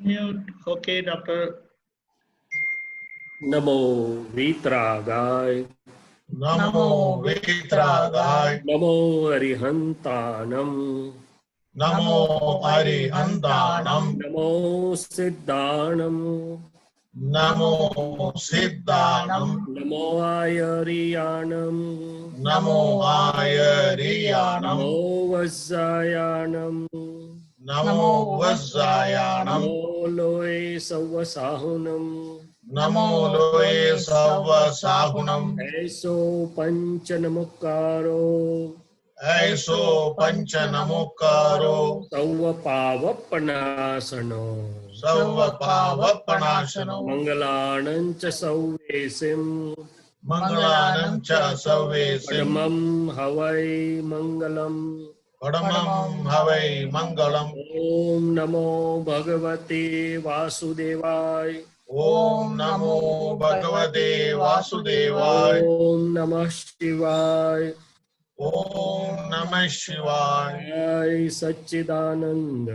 Mute. Okay, doctor. नमो वीतरागाय नमो वीतरागाय नमो अरिहंतानम नमो अरिहंतानम नमो सिद्धानम नमो सिद्धानम नमो आयरियाणम नमो आयरियाणम नमो वज्जायाणम नमो वज्रायाणम नमो लोए सवसाहुनम नमो लोये सवसाहुनम ऐसो पंचनमुक्कारो ऐसो पंच नमोकारो सौव पावपनासनो सर्व पावपनाशनो मंगलानं च सौवेसिं मंगलानं च सर्वेसिं पद्मं हवै मंगलम् परमं हवै मंगलम् ओम नमो भगवते वासुदेवाय ओम नमो भगवते वासुदेवाय ओम नमः शिवाय ओम नमः शिवाय जय सच्चिदानंद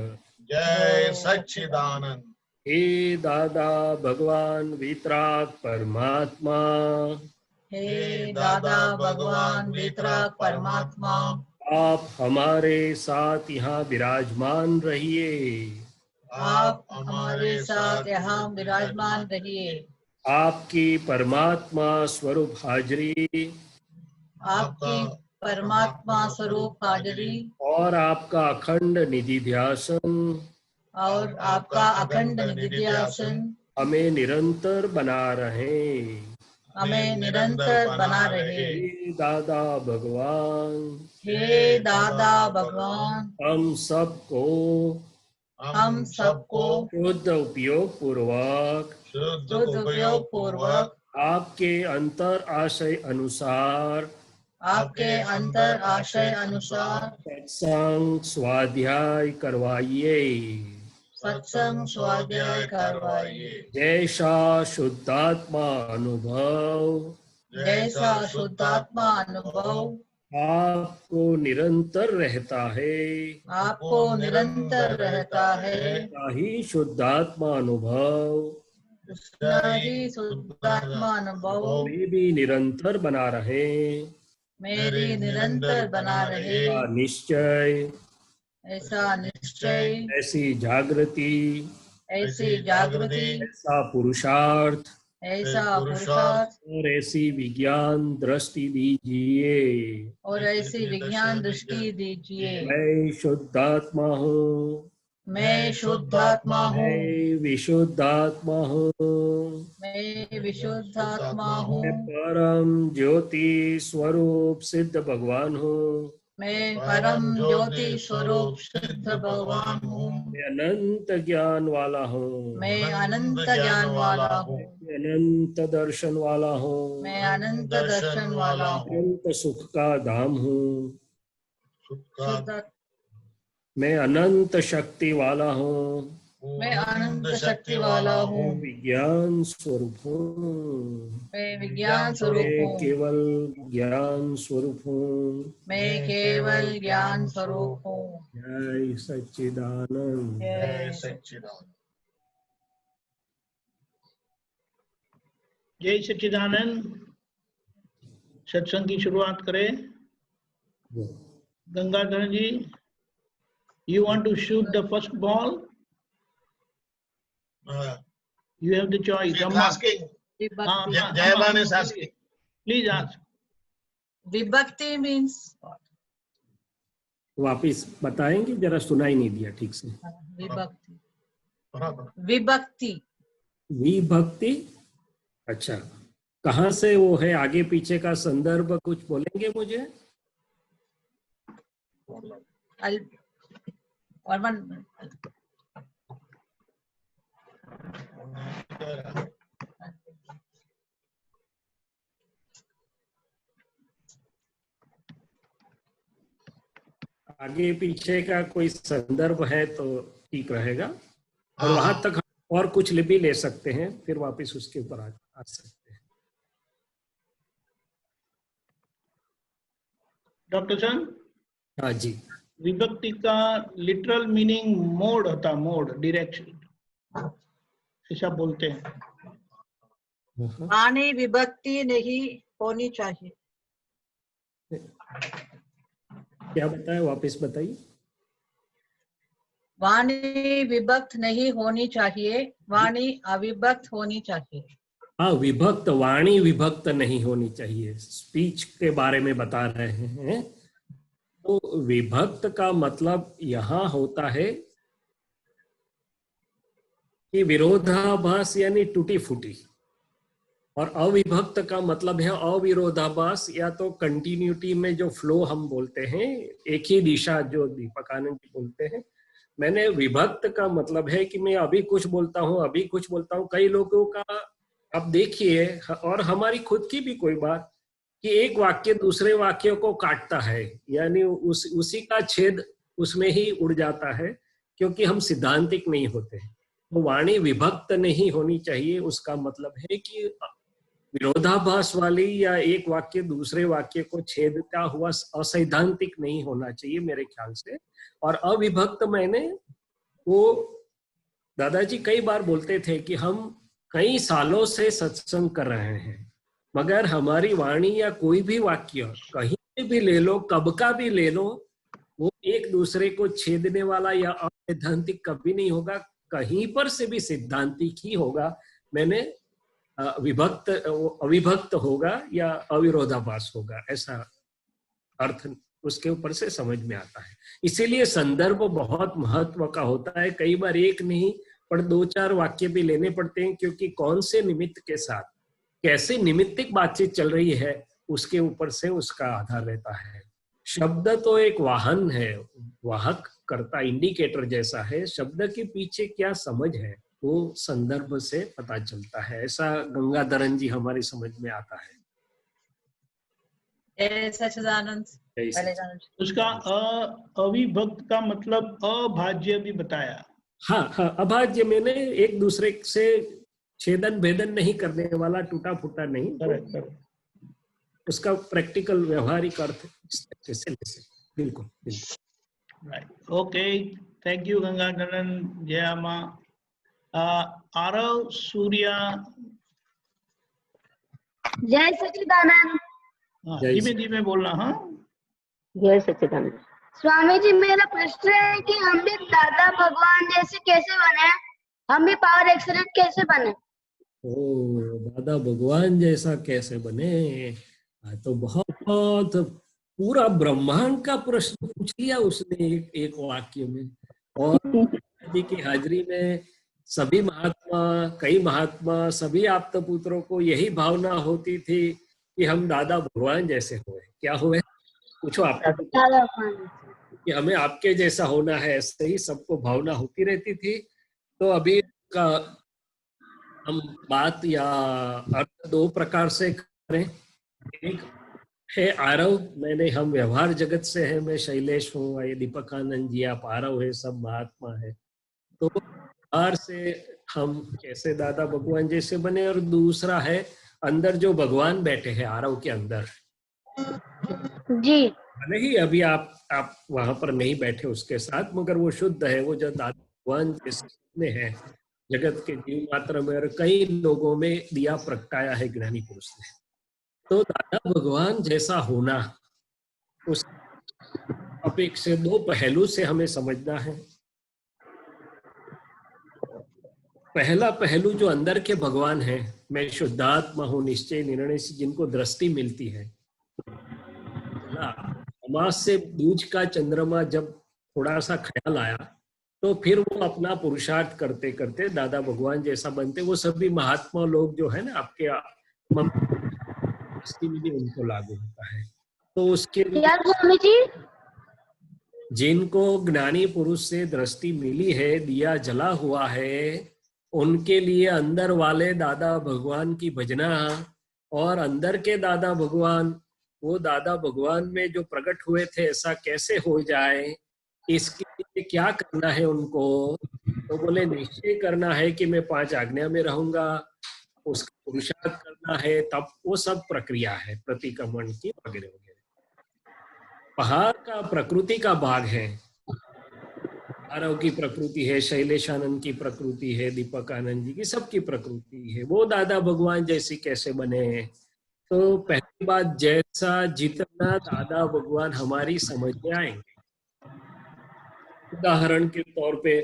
जय सच्चिदानंद हे दादा भगवान वितराग परमात्मा हे दादा भगवान वितराग परमात्मा आप हमारे साथ यहाँ विराजमान रहिए आप हमारे साथ यहाँ विराजमान रहिए आपकी परमात्मा स्वरूप हाजरी आपकी परमात्मा स्वरूप हाजरी और आपका अखंड निधि ध्यासन और आपका अखंड निध्यासन हमें निरंतर बना रहे हमें निरंतर बना रहे। हे दादा भगवान हे दादा भगवान हम सबको हम सबको शुद्ध उपयोग पूर्वक शुद्ध उपयोग पूर्वक आपके अंतर आशय अनुसार आपके अंतर आशय अनुसार सत्संग स्वाध्याय करवाइए सत्संग स्वाध्याय करवाइए। जैसा शुद्धात्मा अनुभव जैसा शुद्धात्मा अनुभव आपको निरंतर रहता है आपको निरंतर रहता है ही शुद्धात्मा अनुभव उतना ही शुद्धात्मा अनुभव में भी निरंतर बना रहे मेरी निरंतर बना रहे। निश्चय ऐसा निश्चय ऐसी जागृति ऐसी जागृति ऐसा पुरुषार्थ ऐसा पुरुषार्थ और ऐसी विज्ञान दृष्टि दीजिए और ऐसी विज्ञान दृष्टि दीजिए। मैं शुद्धात्मा हूँ मैं शुद्धात्मा हूँ मैं विशुद्धात्मा हूँ मैं विशुद्धात्मा हूँ मैं परम ज्योति स्वरूप सिद्ध भगवान हूँ मैं परम ज्योति स्वरूप सिद्ध भगवान हूँ मैं अनंत ज्ञान वाला हूँ मैं अनंत ज्ञान वाला हूँ मैं अनंत दर्शन वाला हूँ मैं अनंत दर्शन वाला हूँ अनंत सुख का धाम हूँ शुद्ध मैं अनंत शक्ति वाला हूँ मैं अनंत शक्ति वाला हूँ विज्ञान स्वरूप हूँ मैं विज्ञान स्वरूप मैं हूँ केवल ज्ञान स्वरूप हूँ मैं केवल ज्ञान स्वरूप हूँ। जय सच्चिदानंद जय सच्चिदानंद। जय सच्चिदानंद। सत्संग की शुरुआत करें। गंगाधर जी, you want to shoot the first ball? You have the choice. asking. Jayaban is asking. Please ask. विभक्ति means वापिस बताएंगे, जरा सुनाई नहीं दिया ठीक से। विभक्ति विभक्ति विभक्ति, अच्छा कहाँ से वो है, आगे पीछे का संदर्भ कुछ बोलेंगे मुझे? और मन आगे पीछे का कोई संदर्भ है तो ठीक रहेगा, और वहां तक हम और कुछ भी ले सकते हैं, फिर वापस उसके ऊपर आ सकते हैं। डॉक्टर सन, हाँ जी, विभक्ति का लिटरल मीनिंग मोड होता, मोड, डायरेक्शन, ऐसा बोलते हैं। वाणी विभक्ति नहीं होनी चाहिए। क्या बताए, वापस बताइए। वाणी विभक्त नहीं होनी चाहिए, वाणी अविभक्त होनी चाहिए। हाँ, विभक्त, वाणी विभक्त नहीं होनी चाहिए। स्पीच के बारे में बता रहे हैं। तो विभक्त का मतलब यहाँ होता है कि विरोधाभास यानी टूटी फूटी, और अविभक्त का मतलब है अविरोधाभास या तो कंटिन्यूटी में जो फ्लो हम बोलते हैं, एक ही दिशा जो दीपक आनंद जी बोलते हैं। मैंने विभक्त का मतलब है कि मैं अभी कुछ बोलता हूँ, अभी कुछ बोलता हूँ। कई लोगों का आप देखिए, और हमारी खुद की भी कोई बात, कि एक वाक्य दूसरे वाक्य को काटता है, यानी उसी का छेद उसमें ही उड़ जाता है, क्योंकि हम सिद्धांतिक नहीं होते। तो वाणी विभक्त नहीं होनी चाहिए, उसका मतलब है कि विरोधाभास वाली या एक वाक्य दूसरे वाक्य को छेदता हुआ असैद्धांतिक नहीं होना चाहिए मेरे ख्याल से। और अविभक्त, मैंने वो दादाजी कई बार बोलते थे कि हम कई सालों से सत्संग कर रहे हैं, मगर हमारी वाणी या कोई भी वाक्य कहीं भी ले लो, कब का भी ले लो, वो एक दूसरे को छेदने वाला या असैद्धांतिक कभी नहीं होगा, कहीं पर से भी सिद्धांतिक ही होगा। मैंने विभक्त, अविभक्त होगा या अविरोधाभास होगा, ऐसा अर्थ उसके ऊपर से समझ में आता है। इसीलिए संदर्भ बहुत महत्व का होता है। कई बार एक नहीं पर 2-4 वाक्य भी लेने पड़ते हैं, क्योंकि कौन से निमित्त के साथ कैसे निमित्तिक बातचीत चल रही है, उसके ऊपर से उसका आधार रहता है। शब्द तो एक वाहन है, वाहक करता, इंडिकेटर जैसा है। शब्द के पीछे क्या समझ है वो संदर्भ से पता चलता है, ऐसा गंगाधरन जी हमारी समझ में आता है। सच्चिदानंद। उसका अविभक्त का मतलब अभाज्य भी बताया। हाँ हाँ, अभाज्य मैंने एक दूसरे से छेदन भेदन नहीं करने वाला, टूटा फूटा नहीं। करेक्ट। उसका प्रैक्टिकल व्यवहारिक अर्थ इस तरह से ले सकते। बिल्कुल बिल्कुल। Right, okay, thank you Gangadharan. जय मां। आरव सूर्या। जय सच्चिदानंद। धीमे धीमे बोलना। हाँ, जय सच्चिदानंद। स्वामी जी, मेरा प्रश्न है कि हम भी दादा भगवान जैसे कैसे बने, हम भी पावर एक्सीलेंट कैसे बने? ओ, दादा भगवान जैसा कैसे बने? तो बहुत पूरा ब्रह्मांड का प्रश्न पूछ लिया उसने एक वाक्य में। और जी की हाजिरी में सभी महात्मा, कई महात्मा, सभी आप्त पुत्रों को यही भावना होती थी कि हम दादा भगवान जैसे हुए। क्या हुए पूछो आप, कि हमें आपके जैसा होना है, ऐसे ही सबको भावना होती रहती थी। तो अभी का हम बात या अर्थ 2 प्रकार से करें। एक है आरव, मैंने, हम व्यवहार जगत से हैं, मैं शैलेश हूँ, ये दीपक आनंद जी, आप आरव है, सब महात्मा है। तो बाहर से हम कैसे दादा भगवान जैसे बने। और दूसरा है अंदर जो भगवान बैठे हैं आरव के अंदर जी, भले ही अभी आप वहां पर नहीं बैठे उसके साथ, मगर वो शुद्ध है, वो जो दादा भगवान जैसे में है, जगत के जीव मात्र में और कई लोगों में दिया प्रगटाया है ज्ञानी पुरुष ने। तो दादा भगवान जैसा होना, उस अपेक्षा 2 पहलू से हमें समझना है। पहला पहलू जो अंदर के भगवान है, मैं शुद्धात्मा हूँ, निश्चय निर्णय से जिनको दृष्टि मिलती है। समाज से दूज का चंद्रमा जब थोड़ा सा ख्याल आया, तो फिर वो अपना पुरुषार्थ करते करते दादा भगवान जैसा बनते। वो सभी महात्मा लोग जो है ना आपके दृष्टि में भी उनको लागू होता है। तो उसके लिए स्वामी जी, जिनको ज्ञानी पुरुष से दृष्टि मिली है, दिया जला हुआ है, उनके लिए अंदर वाले दादा भगवान की भजना और अंदर के दादा भगवान, वो दादा भगवान में जो प्रकट हुए थे ऐसा कैसे हो जाए, इसके लिए क्या करना है उनको। तो बोले निश्चय करना है कि मैं 5 आज्ञा में रहूंगा, उसका पुरुषार्थ करना है, तब वो सब प्रक्रिया है प्रतिक्रमण की वगैरह वगैरह। पहाड़ का प्रकृति का भाग है, आरव की प्रकृति है, शैलेश आनंद की प्रकृति है, दीपक आनंद जी की, सबकी प्रकृति है, वो दादा भगवान जैसी कैसे बने हैं? तो पहली बात, जैसा जितना दादा भगवान हमारी समझ में आएंगे, उदाहरण के तौर पे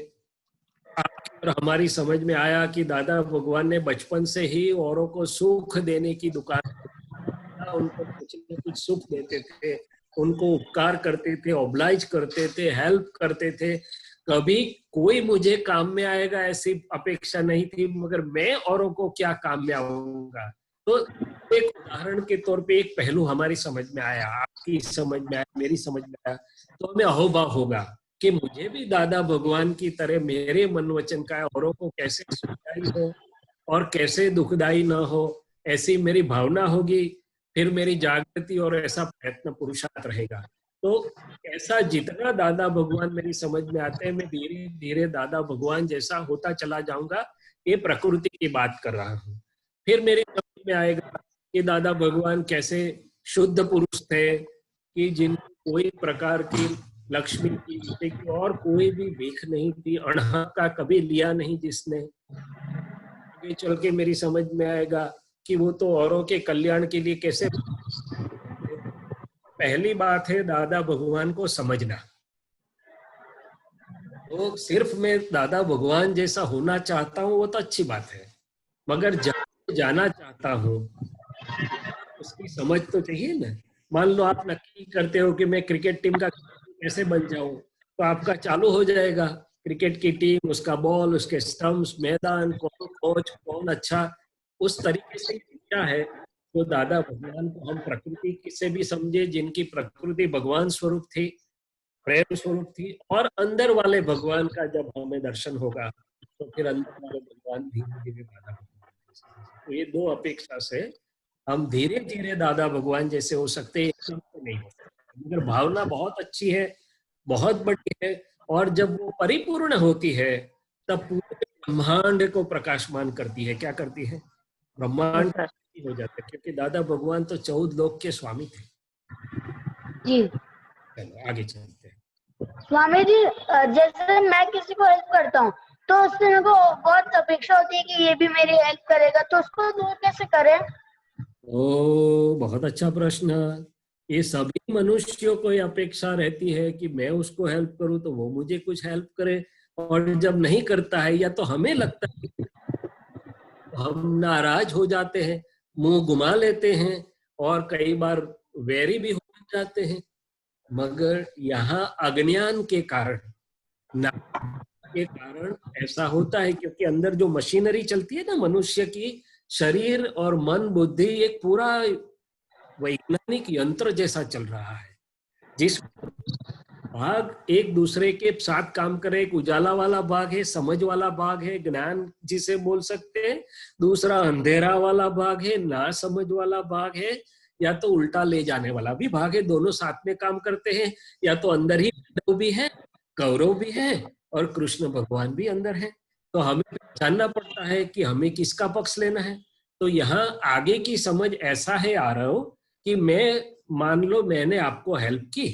और हमारी समझ में आया कि दादा भगवान ने बचपन से ही औरों को सुख देने की दुकान, उनको कुछ न कुछ सुख देते थे, उनको उपकार करते थे, ऑब्लाइज करते थे, हेल्प करते थे। कभी कोई मुझे काम में आएगा ऐसी अपेक्षा नहीं थी, मगर मैं औरों को क्या काम में आऊंगा। तो एक उदाहरण के तौर पे एक पहलू हमारी समझ में आया, आपकी समझ में आया, मेरी समझ में आया, तो हमें अहोभाव होगा कि मुझे भी दादा भगवान की तरह मेरे मन वचन का औरों को कैसे सुखदायी हो और कैसे दुखदायी ना हो, ऐसी मेरी भावना होगी, फिर मेरी जागृति और ऐसा प्रयत्न पुरुषार्थ रहेगा। तो ऐसा जितना दादा भगवान मेरी समझ में आते हैं, मैं धीरे धीरे दादा भगवान जैसा होता चला जाऊंगा। ये प्रकृति की बात कर रहा हूँ। फिर मेरी समझ में आएगा कि दादा भगवान कैसे शुद्ध पुरुष थे, कि जिनको कोई प्रकार की लक्ष्मी की और कोई भी भीख नहीं थी, अणहक का कभी लिया नहीं जिसने। आगे चल के मेरी समझ में आएगा कि वो तो औरों के कल्याण के लिए कैसे। पहली बात है दादा भगवान को समझना। तो सिर्फ मैं दादा भगवान जैसा होना चाहता हूँ वो तो अच्छी बात है, मगर जब जाना चाहता हूँ उसकी समझ तो चाहिए ना। मान लो आप नक्की करते हो कि मैं क्रिकेट टीम का कैसे बन जाऊं, तो आपका चालू हो जाएगा क्रिकेट की टीम, उसका बॉल, उसके स्टंप्स, मैदान, कौन कोच, कौन अच्छा, उस तरीके से क्या है। तो दादा भगवान को हम प्रकृति से भी समझे, जिनकी प्रकृति भगवान स्वरूप थी, प्रेम स्वरूप थी, और अंदर वाले भगवान का जब हमें दर्शन होगा तो फिर अंदर वाले भगवान धीरे धीरे दादा भगवान। तो ये दो अपेक्षा से हम धीरे धीरे दादा भगवान जैसे हो सकते हैं, एकदम से नहीं हो सकते, मगर भावना बहुत अच्छी है, बहुत बड़ी है, और जब वो परिपूर्ण होती है तब पूरे ब्रह्मांड को प्रकाशमान करती है। क्या करती है? ब्रह्मांड हो जाता है, क्योंकि दादा भगवान तो 14 लोक के स्वामी थे जी। चलो आगे चलते हैं। स्वामी जी, जैसे मैं किसी को हेल्प करता हूँ तो उससे मेरे को बहुत अपेक्षा होती है कि ये भी मेरी हेल्प करेगा, तो उसको दूर कैसे करें? ओ, बहुत अच्छा प्रश्न। ये सभी मनुष्यों को ये अपेक्षा रहती है कि मैं उसको हेल्प करूं तो वो मुझे कुछ हेल्प करे, और जब नहीं करता है या तो हमें लगता है, हम नाराज हो जाते हैं, मुंह घुमा लेते हैं, और कई बार वैरी भी हो जाते हैं। मगर यहाँ अज्ञान के कारण, ना के कारण ऐसा होता है, क्योंकि अंदर जो मशीनरी चलती है ना मनुष्य की, शरीर और मन बुद्धि एक पूरा वैज्ञानिक यंत्र जैसा चल रहा है, जिस भाग एक दूसरे के साथ काम करे। एक उजाला वाला भाग है, समझ वाला भाग है, ज्ञान जिसे बोल सकते हैं। दूसरा अंधेरा वाला भाग है, ना समझ वाला भाग है, या तो उल्टा ले जाने वाला भी भाग है। दोनों साथ में काम करते हैं, या तो अंदर ही पांडव भी है, कौरव भी है, और कृष्ण भगवान भी अंदर है। तो हमें जानना पड़ता है कि हमें किसका पक्ष लेना है। तो यहाँ आगे की समझ ऐसा है आ रहा हो कि मैं, मान लो मैंने आपको हेल्प की,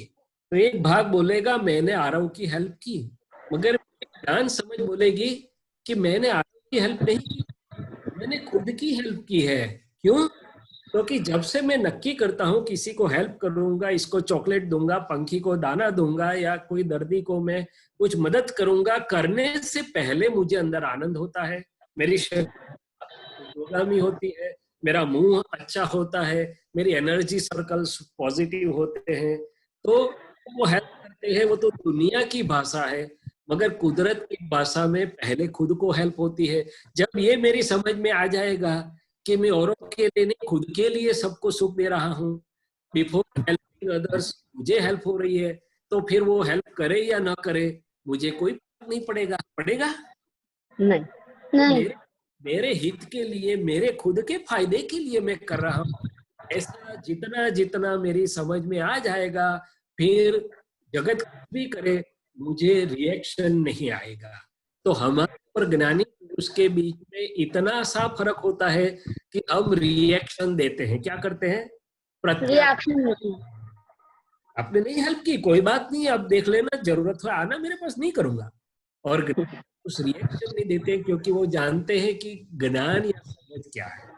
तो एक भाग बोलेगा मैंने आरव की हेल्प की, मगर ज्ञान समझ बोलेगी कि मैंने आरव की हेल्प नहीं की, मैंने खुद की हेल्प की है। क्यों? क्योंकि जब से मैं नक्की करता हूँ किसी को हेल्प करूंगा, इसको चॉकलेट दूंगा, पंखी को दाना दूंगा, या कोई दर्दी को मैं कुछ मदद करूंगा, करने से पहले मुझे अंदर आनंद होता है, मेरी शक्ति होती है, मेरा मुंह अच्छा होता है, मेरी एनर्जी सर्कल्स पॉजिटिव होते हैं। तो वो हेल्प करते हैं, वो तो दुनिया की भाषा है, मगर कुदरत की भाषा में पहले खुद को हेल्प होती है। जब ये मेरी समझ में आ जाएगा कि मैं औरों के लिए नहीं, खुद के लिए सबको सुख दे रहा हूँ, बिफोर हेल्पिंग अदर्स मुझे हेल्प हो रही है, तो फिर वो हेल्प करे या ना करे मुझे कोई फर्क नहीं पड़ेगा। पड़ेगा नहीं। मेरे हित के लिए, मेरे खुद के फायदे के लिए मैं कर रहा हूँ। ऐसा जितना जितना मेरी समझ में आ जाएगा, फिर जगत भी करे मुझे रिएक्शन नहीं आएगा। तो हमारे और ज्ञानी पुरुष के बीच में इतना सा फर्क होता है कि हम रिएक्शन देते हैं। क्या करते हैं? रिएक्शन। आपने नहीं हेल्प की, कोई बात नहीं, अब देख लेना, जरूरत है आना, मेरे पास नहीं करूंगा। और उस रिएक्शन नहीं देते क्योंकि वो जानते हैं कि ज्ञान या समझ क्या है।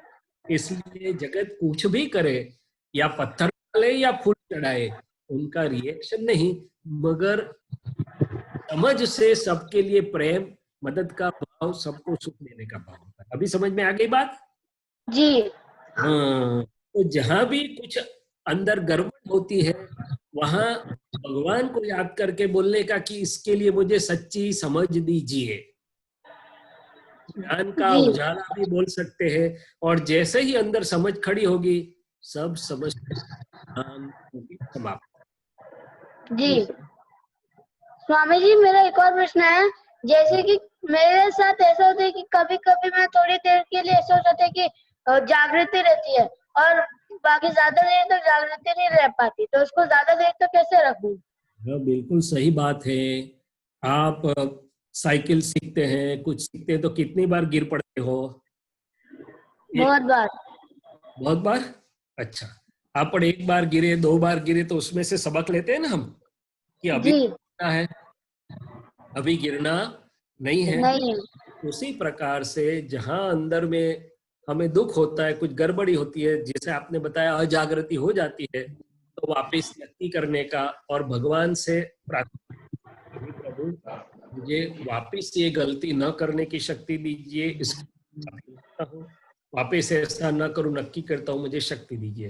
इसलिए जगत कुछ भी करे, या पत्थर डाले या फूल चढ़ाए, उनका रिएक्शन नहीं, मगर समझ से सबके लिए प्रेम, मदद का भाव, सबको सुख देने का भाव होता है। अभी समझ में आ गई बात? जी। हाँ, तो जहां भी कुछ अंदर गड़बड़ होती है वहां भगवान को याद करके बोलने का कि इसके लिए मुझे सच्ची समझ दीजिए। ज्ञान का जी। उजाला भी बोल सकते हैं, और जैसे ही अंदर समझ खड़ी होगी सब समझ समाप्त। जी स्वामी जी, मेरा एक और प्रश्न है। जैसे कि मेरे साथ ऐसा होता है कि कभी कभी मैं थोड़ी देर के लिए ऐसा हो जाता है कि जागृति रहती है और बाकी ज्यादा देर तक जागृति नहीं रह पाती, तो उसको ज्यादा देर तक कैसे रखूं? हाँ, बिल्कुल सही बात है। आप साइकिल सीखते हैं, कुछ सीखते हैं, तो कितनी बार गिर पड़ते हो? बहुत बार। बहुत बार? अच्छा, आप पर एक बार गिरे, 2 बार गिरे, तो उसमें से सबक लेते हैं ना हम कि अभी जी गिरना है, अभी गिरना नहीं है। नहीं। उसी प्रकार से जहां अंदर में हमें दुख होता है, कुछ गड़बड़ी होती है, जैसे आपने बताया अजागृति हो जाती है, तो वापस नक्की करने का और भगवान से प्रार्थना, हे प्रभु मुझे वापस ये गलती न करने की शक्ति दीजिए, इसकी वापस ऐसा न करूं, नक्की करता हूं, मुझे शक्ति दीजिए।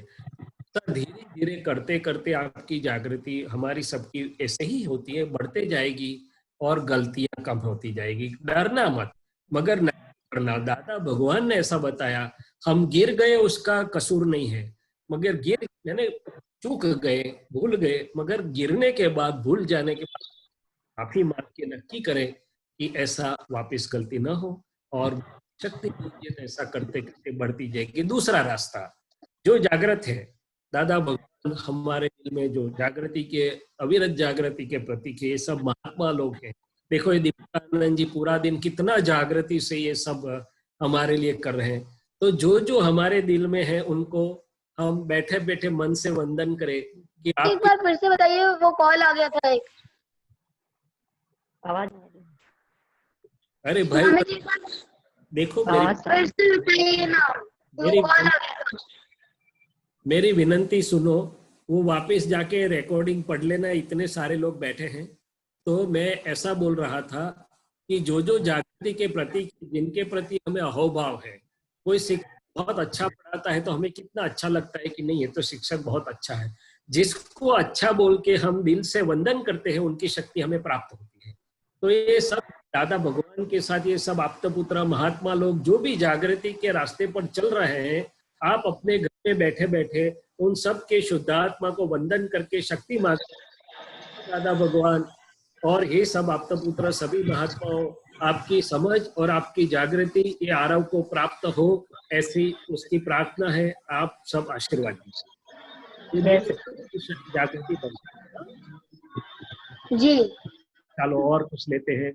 तो धीरे धीरे करते करते आपकी जागृति हमारी सबकी ऐसे ही होती है, बढ़ते जाएगी और गलतियां कम होती जाएगी। डरना मत, मगर नहीं करना। दादा भगवान ने ऐसा बताया, हम गिर गए उसका कसूर नहीं है, मगर गिर यानी चूक गए, भूल गए, मगर गिरने के बाद, भूल जाने के बाद माफी मांग के नक्की करें कि ऐसा वापस गलती ना हो, और शक्ति दीजिए, तो ऐसा करते करते बढ़ती जाएगी। दूसरा रास्ता जो जागृत है, दादा भगवान हमारे दिल में जो जागृति के, अविरत जागृति के प्रतीक है, ये सब महात्मा लोग हैं। देखो ये दीपकानंद जी पूरा दिन कितना जागृति से ये सब हमारे लिए कर रहे हैं। तो जो जो हमारे दिल में है उनको हम बैठे बैठे मन से वंदन करें कि एक आप। बार फिर से बताइए, वो कॉल आ गया था एक। आवाज अरे भाई स्वामी जी देखो फिर से बताइए ना, वो मेरी कॉल आ गया था। मेरी विनंती सुनो, वो वापस जाके रिकॉर्डिंग पढ़ लेना, इतने सारे लोग बैठे हैं। तो मैं ऐसा बोल रहा था कि जो जो जागृति के प्रति, जिनके प्रति हमें अहोभाव है, कोई शिक्षक बहुत अच्छा पढ़ाता है तो हमें कितना अच्छा लगता है कि नहीं ये तो शिक्षक बहुत अच्छा है। जिसको अच्छा बोल के हम दिल से वंदन करते हैं, उनकी शक्ति हमें प्राप्त होती है। तो ये सब दादा भगवान के साथ ये सब आप्तपुत्र महात्मा लोग जो भी जागृति के रास्ते पर चल रहे हैं, आप अपने घर में बैठे बैठे उन सब के शुद्धात्मा को वंदन करके शक्ति मांग, दादा भगवान और ये सब आप्तपुत्र सभी महात्माओं, आपकी समझ और आपकी जागृति ये आरव को प्राप्त हो, ऐसी उसकी प्रार्थना है। आप सब आशीर्वाद दीजिए, जागृति बन। जी चलो और कुछ लेते हैं।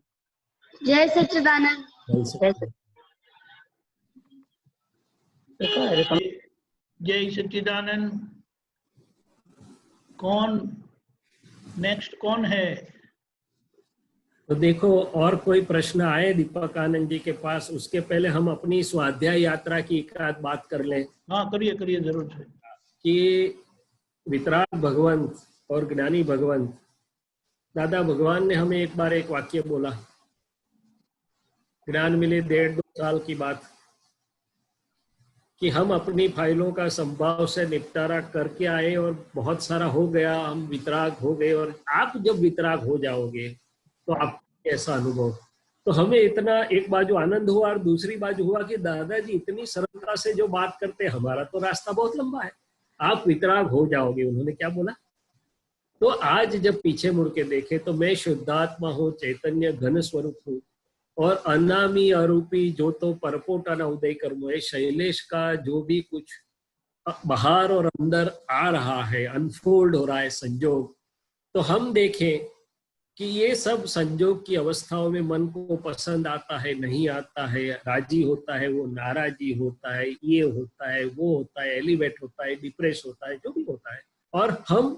जय सच्चिदानंद। जय सच्चिदानंद। कौन नेक्स्ट कौन है? तो देखो और कोई प्रश्न आए दीपक आनंद जी के पास, उसके पहले हम अपनी स्वाध्याय यात्रा की एक आध बात कर लें। हाँ करिए करिए जरूर से। कि वितराग भगवंत और ज्ञानी भगवंत, दादा भगवान ने हमें एक बार एक वाक्य बोला, ज्ञान मिले 1.5-2 साल की बात, कि हम अपनी फाइलों का संभाव से निपटारा करके आए और बहुत सारा हो गया, हम वितराग हो गए, और आप जब वितराग हो जाओगे तो आपको कैसा अनुभव। तो हमें इतना एक बाजू आनंद हुआ और दूसरी बाजू हुआ कि दादाजी इतनी सरलता से जो बात करते, हमारा तो रास्ता बहुत लंबा है, आप वितराग हो जाओगे। उन्होंने क्या बोला? तो आज जब पीछे मुड़ के देखे तो मैं शुद्धात्मा हूँ, चैतन्य घन स्वरूप हूँ, और अनामी अरूपी जो तो परपोटा न उदय कर्म है, शैलेश का जो भी कुछ बाहर और अंदर आ रहा है, अनफोल्ड हो रहा है संजोग, तो हम देखें कि ये सब संजोग की अवस्थाओं में मन को पसंद आता है, नहीं आता है, राजी होता है, वो नाराजी होता है, ये होता है, वो होता है, एलिवेट होता है, डिप्रेस होता है, जो भी होता है। और हम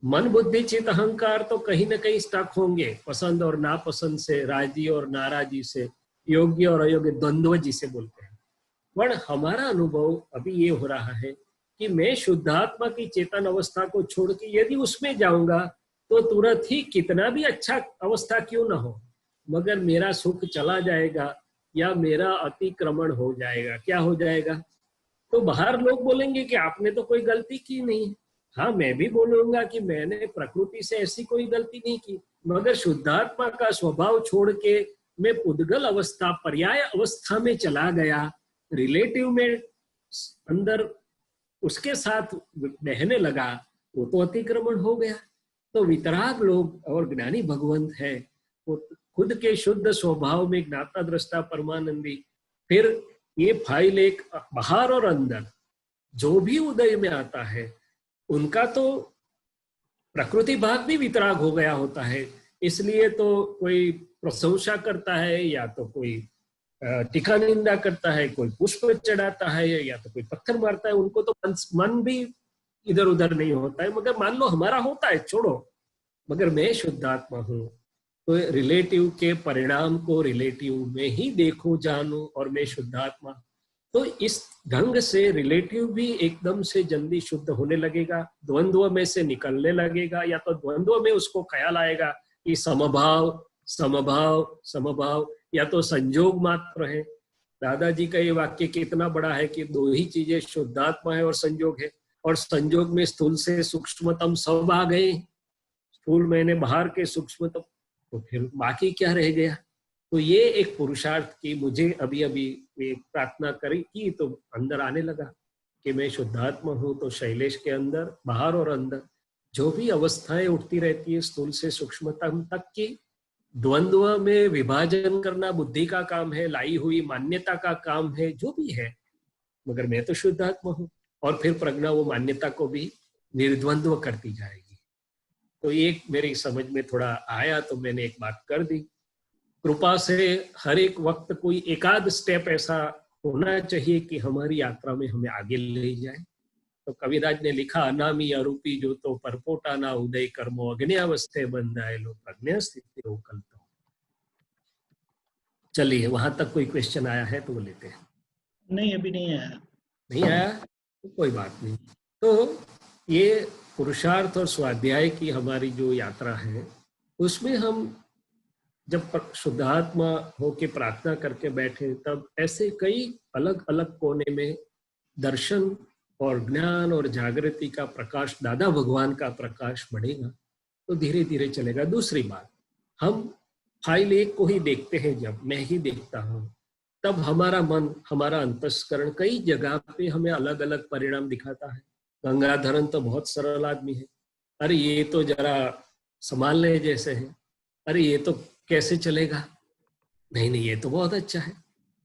मन बुद्धि चित्त अहंकार तो कहीं ना कहीं स्टक होंगे, पसंद और नापसंद से, राजी और नाराजी से, योग्य और अयोग्य द्वंद्व जिसे बोलते हैं। पर हमारा अनुभव अभी ये हो रहा है कि मैं शुद्धात्मा की चेतन अवस्था को छोड़ के यदि उसमें जाऊंगा तो तुरंत ही कितना भी अच्छा अवस्था क्यों ना हो, मगर मेरा सुख चला जाएगा या मेरा अतिक्रमण हो जाएगा। क्या हो जाएगा? तो बाहर लोग बोलेंगे कि आपने तो कोई गलती की नहीं। हाँ, मैं भी बोलूंगा कि मैंने प्रकृति से ऐसी कोई गलती नहीं की, मगर शुद्धात्मा का स्वभाव छोड़ के मैं उद्गल अवस्था, पर्याय अवस्था में चला गया, रिलेटिव में अंदर उसके साथ बहने लगा, वो तो अतिक्रमण हो गया। तो वितराग लोग और ज्ञानी भगवंत है, वो खुद के शुद्ध स्वभाव में ज्ञाता दृष्टा परमानंदी, फिर ये फाइल एक बाहर और अंदर जो भी उदय में आता है उनका तो प्रकृति भाग भी वितराग हो गया होता है। इसलिए तो कोई प्रशंसा करता है या तो कोई टीका निंदा करता है, कोई पुष्प चढ़ाता है या तो कोई पत्थर मारता है, उनको तो मन भी इधर उधर नहीं होता है। मगर मान लो हमारा होता है, छोड़ो, मगर मैं शुद्धात्मा हूँ तो रिलेटिव के परिणाम को रिलेटिव में ही देखो जानो, और मैं शुद्धात्मा। तो इस ढंग से रिलेटिव भी एकदम से जल्दी शुद्ध होने लगेगा, द्वंद्व में से निकलने लगेगा, या तो द्वंद्व में उसको ख्याल आएगा कि समभाव समभाव समभाव, या तो संजोग मात्र है। दादाजी का ये वाक्य कितना बड़ा है कि दो ही चीजें शुद्धात्मा है और संजोग है, और संजोग में स्थूल से सूक्ष्मतम सब आ गए। स्थूल मैंने बाहर के सूक्ष्मतम, तो फिर बाकी क्या रह गया? तो ये एक पुरुषार्थ की मुझे अभी अभी प्रार्थना करी की तो अंदर आने लगा कि मैं शुद्धात्मा हूँ। तो शैलेश के अंदर, बाहर और अंदर जो भी अवस्थाएं उठती रहती है स्थूल से सूक्ष्मतम तक की, द्वंद्व में विभाजन करना बुद्धि का काम है, लाई हुई मान्यता का काम है, जो भी है, मगर मैं तो शुद्धात्मा हूँ। और फिर प्रज्ञा वो मान्यता को भी निर्द्वंद्व करती जाएगी। तो ये मेरी समझ में थोड़ा आया तो मैंने एक बात कर दी। कृपा से हर एक वक्त कोई एकाध स्टेप ऐसा होना चाहिए कि हमारी यात्रा में हमें आगे ले जाए। तो कविराज ने लिखा, अनामी अरूपी जो तो परपोटा ना उदय कर्मो अग्नियावस्थे बंधाए लो प्रज्ञा स्थिति हो कल्पो। चलिए, वहां तक कोई क्वेश्चन आया है तो वो लेते हैं। नहीं, अभी नहीं आया। नहीं आया तो कोई बात नहीं। तो ये पुरुषार्थ और स्वाध्याय की हमारी जो यात्रा है, उसमें हम जब शुद्धात्मा होके प्रार्थना करके बैठे, तब ऐसे कई अलग अलग कोने में दर्शन और ज्ञान और जागृति का प्रकाश, दादा भगवान का प्रकाश बढ़ेगा तो धीरे धीरे चलेगा। दूसरी बात, हम फाइल एक को ही देखते हैं, जब मैं ही देखता हूँ तब हमारा मन, हमारा अंतस्करण कई जगह पे हमें अलग अलग परिणाम दिखाता है। गंगाधरन तो बहुत सरल आदमी है, अरे ये तो जरा संभालने जैसे है, अरे ये तो कैसे चलेगा, नहीं नहीं ये तो बहुत अच्छा है।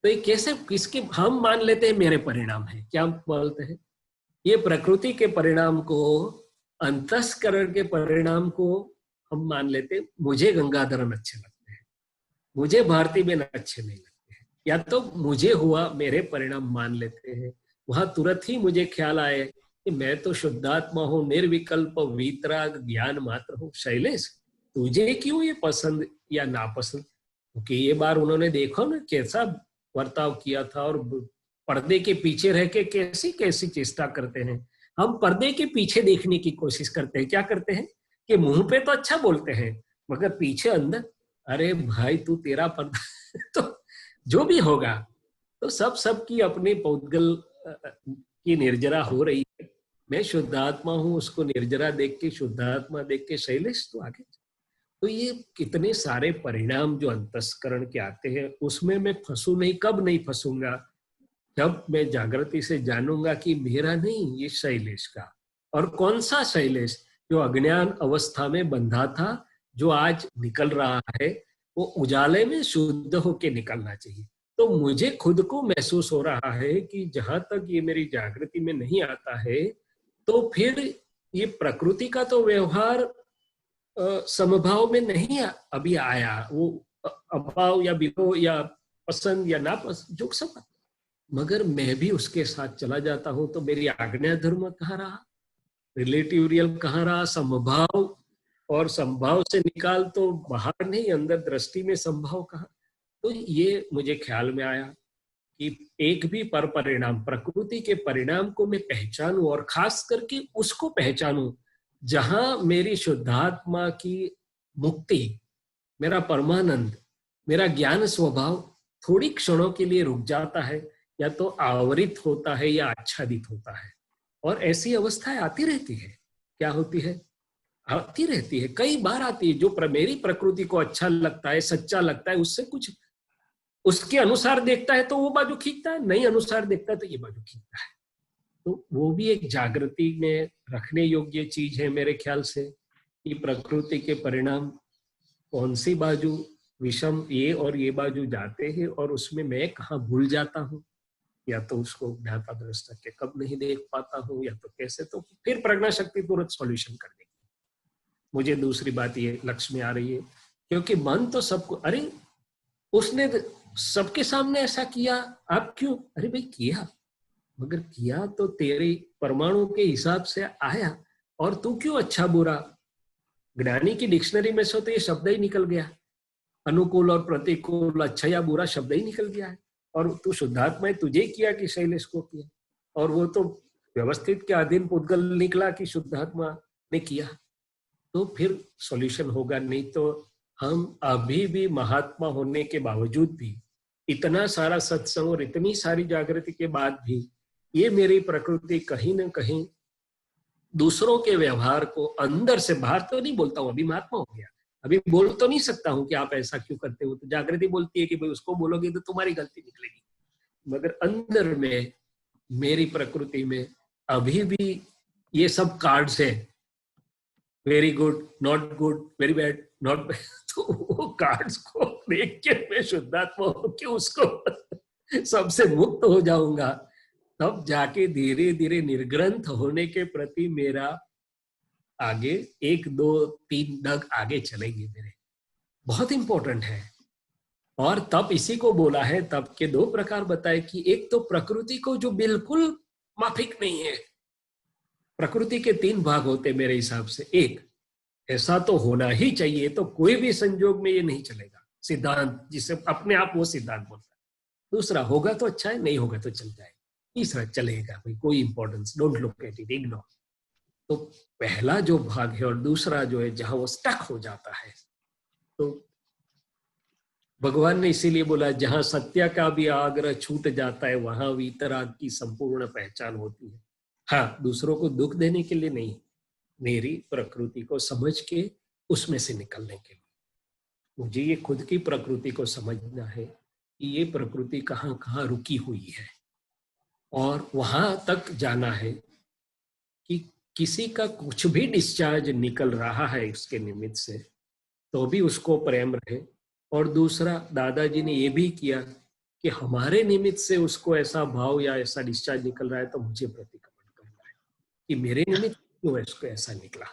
तो ये कैसे, किसके हम मान लेते हैं मेरे परिणाम है, क्या बोलते हैं, ये प्रकृति के परिणाम को, अंतस्करण के परिणाम को हम मान लेते हैं। मुझे गंगाधरन अच्छे लगते हैं, मुझे भारती बहन अच्छे नहीं लगते हैं, या तो मुझे हुआ मेरे परिणाम मान लेते हैं। वहां तुरंत ही मुझे ख्याल आए कि मैं तो शुद्धात्मा हूँ, निर्विकल्प वीतराग ज्ञान मात्र हूँ। शैलेश, तुझे क्यों ये पसंद या नापसंद? क्योंकि ये बार उन्होंने देखो ना कैसा बर्ताव किया था, और पर्दे के पीछे रह के कैसी कैसी चेष्टा करते हैं। हम पर्दे के पीछे देखने की कोशिश करते हैं, क्या करते हैं कि मुंह पे तो अच्छा बोलते हैं मगर पीछे अंदर, अरे भाई तू तेरा पर्दा तो जो भी होगा, तो सब की अपनी पौद्गल की निर्जरा हो रही है। मैं शुद्धात्मा हूँ, उसको निर्जरा देख के, शुद्धात्मा देख के शैलेश तो आगे। तो ये कितने सारे परिणाम जो अंतस्करण के आते हैं, उसमें मैं फंसू नहीं। कब नहीं फंसूंगा? जब मैं जागृति से जानूंगा कि मेरा नहीं, ये शैलेश का। और कौन सा शैलेश? जो अज्ञान अवस्था में बंधा था, जो आज निकल रहा है, वो उजाले में शुद्ध होके निकलना चाहिए। तो मुझे खुद को महसूस हो रहा है कि जहां तक ये मेरी जागृति में नहीं आता है, तो फिर ये प्रकृति का तो व्यवहार समभाव में नहीं अभी आया, वो अभाव या विभव या पसंद या नापसंद जो सब, मगर मैं भी उसके साथ चला जाता हूं। तो मेरी आज्ञा धर्म कहाँ रहा? रिलेटिव रियल कहाँ रहा, समभाव, और संभाव से निकाल तो बाहर नहीं, अंदर दृष्टि में संभाव कहाँ। तो ये मुझे ख्याल में आया कि एक भी पर परिणाम, प्रकृति के परिणाम को मैं पहचानूं, और खास करके उसको पहचानूं जहां मेरी शुद्धात्मा की मुक्ति, मेरा परमानंद, मेरा ज्ञान स्वभाव थोड़ी क्षणों के लिए रुक जाता है, या तो आवरित होता है या आच्छादित होता है। और ऐसी अवस्थाएं आती रहती है। क्या होती है? आती रहती है, कई बार आती है। जो मेरी प्रकृति को अच्छा लगता है, सच्चा लगता है, उससे कुछ उसके अनुसार देखता है तो वो बाजू खींचता है, नहीं अनुसार देखता है तो ये बाजू खींचता है। तो वो भी एक जागृति में रखने योग्य चीज है मेरे ख्याल से, कि प्रकृति के परिणाम कौन सी बाजू विषम ये और ये बाजू जाते हैं, और उसमें मैं कहाँ भूल जाता हूँ, या तो उसको ज्ञाता दृष्टा के कब नहीं देख पाता हूँ, या तो कैसे। तो फिर प्रज्ञा शक्ति तुरंत सॉल्यूशन कर देगी। मुझे दूसरी बात ये लक्ष्य में आ रही है, क्योंकि मन तो सबको, अरे उसने सबके सामने ऐसा किया, आप क्यों? अरे भाई किया, मगर किया तो तेरे परमाणु के हिसाब से आया, और तू क्यों अच्छा बुरा? ज्ञानी की डिक्शनरी में से तो ये शब्द ही निकल गया, अनुकूल और प्रतिकूल, अच्छा या बुरा शब्द ही निकल गया है। और तू शुद्धात्मा है, तुझे किया कि शैलेश को किया? और वो तो व्यवस्थित के अधीन पुद्गल निकला कि शुद्धात्मा ने किया। तो फिर सॉल्यूशन होगा नहीं। तो हम अभी भी महात्मा होने के बावजूद भी, इतना सारा सत्संग और इतनी सारी जागृति के बाद भी, ये मेरी प्रकृति कहीं ना कहीं दूसरों के व्यवहार को अंदर से, बाहर तो नहीं बोलता हूँ, अभी महात्मा हो गया, अभी बोल तो नहीं सकता हूँ कि आप ऐसा क्यों करते हो। तो जागृति बोलती है कि भाई उसको बोलोगे तो तुम्हारी गलती निकलेगी, मगर अंदर में मेरी प्रकृति में अभी भी ये सब कार्ड्स है, very good, not good, very bad, not bad. तो वो कार्ड्स को देख के मैं शुद्धात्मा होके उसको सबसे मुक्त हो जाऊंगा, तब जाके धीरे धीरे निर्ग्रंथ होने के प्रति मेरा आगे 1 2 3 डग आगे चलेंगे मेरे। बहुत इंपॉर्टेंट है। और तब इसी को बोला है, तब के 2 प्रकार बताए कि एक तो प्रकृति को जो बिल्कुल माफिक नहीं है। प्रकृति के 3 भाग होते मेरे हिसाब से। एक, ऐसा तो होना ही चाहिए, तो कोई भी संजोग में ये नहीं चलेगा, सिद्धांत जिसे अपने आप वो सिद्धांत बोलता है। दूसरा, होगा तो अच्छा है, नहीं होगा तो चल जाएगा। तीसरा, चलेगा भाई, कोई importance, don't look at it, ignore. तो पहला जो भाग है, और दूसरा जो है जहां वो स्टक हो जाता है, तो भगवान ने इसीलिए बोला जहां सत्य का भी आग्रह छूट जाता है वहां वीतराग की संपूर्ण पहचान होती है। हाँ, दूसरों को दुख देने के लिए नहीं, मेरी प्रकृति को समझ के उसमें से निकलने के लिए। मुझे ये खुद की प्रकृति को समझना है कि ये प्रकृति कहाँ कहाँ रुकी हुई है, और वहां तक जाना है कि किसी का कुछ भी डिस्चार्ज निकल रहा है इसके निमित्त से, तो भी उसको प्रेम रहे। और दूसरा, दादाजी ने ये भी किया कि हमारे निमित्त से उसको ऐसा भाव या ऐसा डिस्चार्ज निकल रहा है, तो मुझे प्रतिक्रमण करना है कि मेरे निमित्त क्यों इसको ऐसा निकला।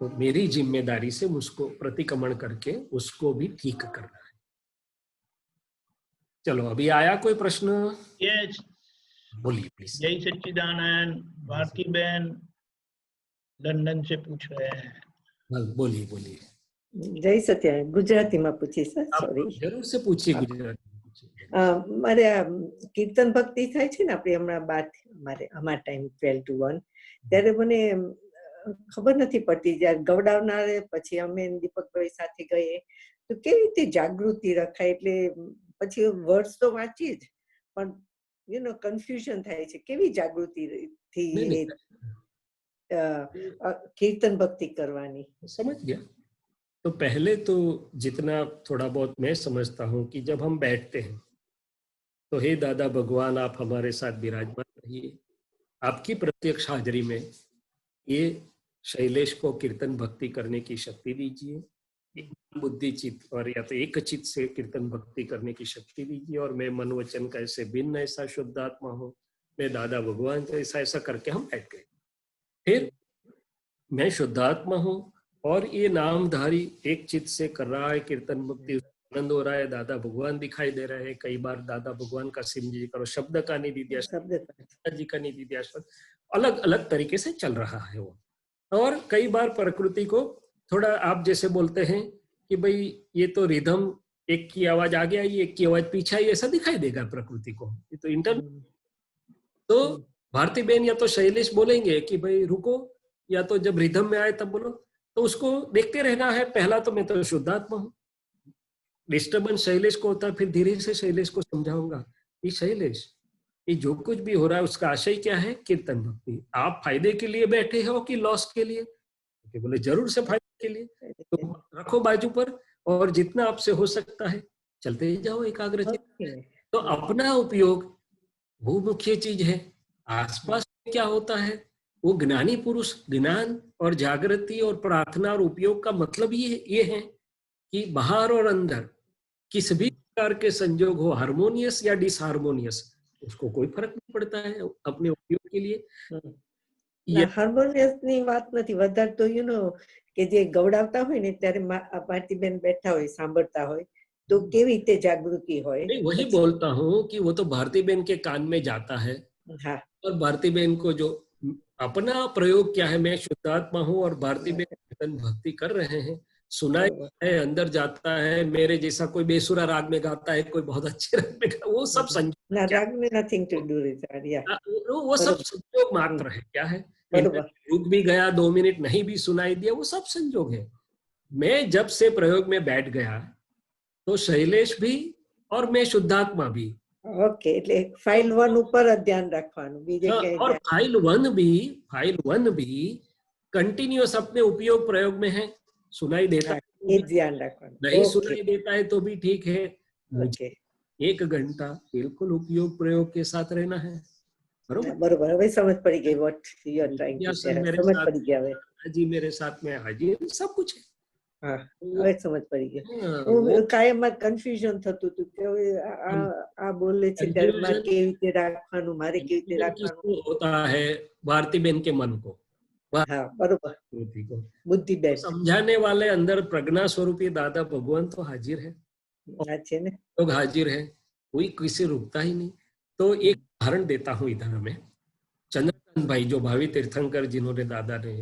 तो मेरी जिम्मेदारी से उसको प्रतिक्रमण करके उसको भी ठीक करना है। चलो, अभी आया कोई प्रश्न? यस, बोलिए प्लीज। जय सच्चिदानंद। भारती बहन लंदन से पूछ रहे हैं। बोलिए बोलिए। જય સત્યનારાયણ ગુજરાતીમાં પૂછી સર, સોરી। जरूर से पूछिए, गुजराती में पूछिए। મારે આ કીર્તન ભક્તિ થાય છે ને, આપણે હમણાં બાદ અમારા ટાઈમ 12 to 1, ત્યારે મને ખબર નથી પડતી, જ્યારે ગવડાવનારે પછી અમે દીપકભાઈ સાથે ગયે તો કેવી રીતે જાગૃતિ રખાય, એટલે પછી વર્ડ્સ તો વાંચીએ જ, પણ યુ નો કન્ફ્યુઝન થાય છે, કેવી જાગૃતિ થી कीर्तन भक्ति करवानी। समझ गया। तो पहले तो जितना थोड़ा बहुत मैं समझता हूँ कि जब हम बैठते हैं तो हे दादा भगवान, आप हमारे साथ विराजमान रहिए, आपकी प्रत्यक्ष हाजिरी में ये शैलेश को कीर्तन भक्ति करने की शक्ति दीजिए, बुद्धि चित्त और या तो एक चित्त से कीर्तन भक्ति करने की शक्ति दीजिए, और मैं मन वचन का ऐसे भिन्न ऐसा शुद्ध आत्मा हो, मैं दादा भगवान का ऐसा ऐसा करके हम बैठ गए। फिर मैं शुद्धात्मा हूं और ये नामधारी एक चित्त से कर रहा है कीर्तन भक्ति, आनंद हो रहा है, दादा भगवान दिखाई दे रहे हैं, कई बार दादा भगवान का सिम जी करो, शब्द का निधि दिया, शब्द जी का निधि दिया, अलग अलग तरीके से चल रहा है वो। और कई बार प्रकृति को थोड़ा आप जैसे बोलते हैं कि भाई ये तो रिदम, एक की आवाज आगे आई, एक की आवाज पीछे आई, ऐसा दिखाई देगा प्रकृति को, ये तो इंटर। तो भारती बहन या तो शैलेश बोलेंगे कि भाई रुको, या तो जब रिदम में आए तब बोलो, तो उसको देखते रहना है। पहला तो मैं तो शुद्धात्मा हूँ, डिस्टर्बेंस शैलेश को होता है, फिर धीरे से शैलेश को समझाऊंगा कि शैलेश ये जो कुछ भी हो रहा है उसका आशय क्या है, कीर्तन भक्ति। आप फायदे के लिए बैठे हो कि लॉस के लिए? तो बोले जरूर से फायदे के लिए, तो रखो बाजू पर, और जितना आपसे हो सकता है चलते ही जाओ एकाग्रचित्त। तो अपना उपयोग वो मुख्य चीज है। आसपास क्या होता है वो ज्ञानी पुरुष, ज्ञान और जागृति और प्रार्थना और उपयोग का मतलब ये है कि बाहर और अंदर किसी भी प्रकार के संयोग हो, हार्मोनियस या डिसहार्मोनियस, उसको कोई फर्क नहीं पड़ता है अपने उपयोग के लिए। હાર્મોનિયસ ની વાત નથી, વધારે તો કે જે ગવડાવતા હોય ને ત્યારે ભારતીબેન બેઠા હોય સાંભળતા હોય તો કેવી રીતે જાગૃતિ હોય? वही बोलता हूँ कि वो तो भारती बहन के कान में जाता है। हाँ, और भारती बहन को जो अपना प्रयोग क्या है, मैं शुद्धात्मा हूँ और भारती बहन भक्ति कर रहे हैं, सुनाई है, अंदर जाता है। मेरे जैसा कोई बेसुरा राग में गाता है, कोई बहुत अच्छे राग में गाता है, वो सब संयोग, राग में नथिंग टू डू विद वो सब संयोग मात्र है। क्या है, रुक भी गया 2 मिनट, नहीं भी सुनाई दिया, वो सब संयोग है। मैं जब से प्रयोग में बैठ गया तो शैलेश भी और मैं शुद्धात्मा भी, ओके, એટલે ફાઇલ 1 ઉપર જ ધ્યાન રાખવાનું, બીજે ક્યાંય और फाइल 1 भी कंटिन्यूअस अपने उपयोग प्रयोग में है। सुनाई देता है, એ ધ્યાન રાખવાનું, नहीं सुनाई देता है तो भी ठीक है, मुझे 1 घंटा बिल्कुल उपयोग प्रयोग के साथ रहना है। बरोबर, બરોબર, હવે समझ पड़ी गई what you are trying to say, समझ पड़ी गया હવે। जी मेरे साथ में हाजिर, सब कुछ है। हाँ, હવે समझ पड़ी गई। કાયમ કન્ફ્યુઝન થતું હતું કે હવે આ બોલે છે ત્યારે મારે કેવી રીતે રાખવાનું, મારે કેવી રીતે રાખવાનું होता है भारती बहन के मन को। हाँ, बरोबर, बुद्धि बैठ समझाने वाले अंदर प्रज्ञा स्वरूपी दादा भगवान तो हाजिर है, लोग हाजिर है, कोई किसी रुकता ही नहीं। तो एक उदाहरण देता हूँ इधर में, चंद्रकांत भाई जो भावी तीर्थंकर, जिन्होंने दादा ने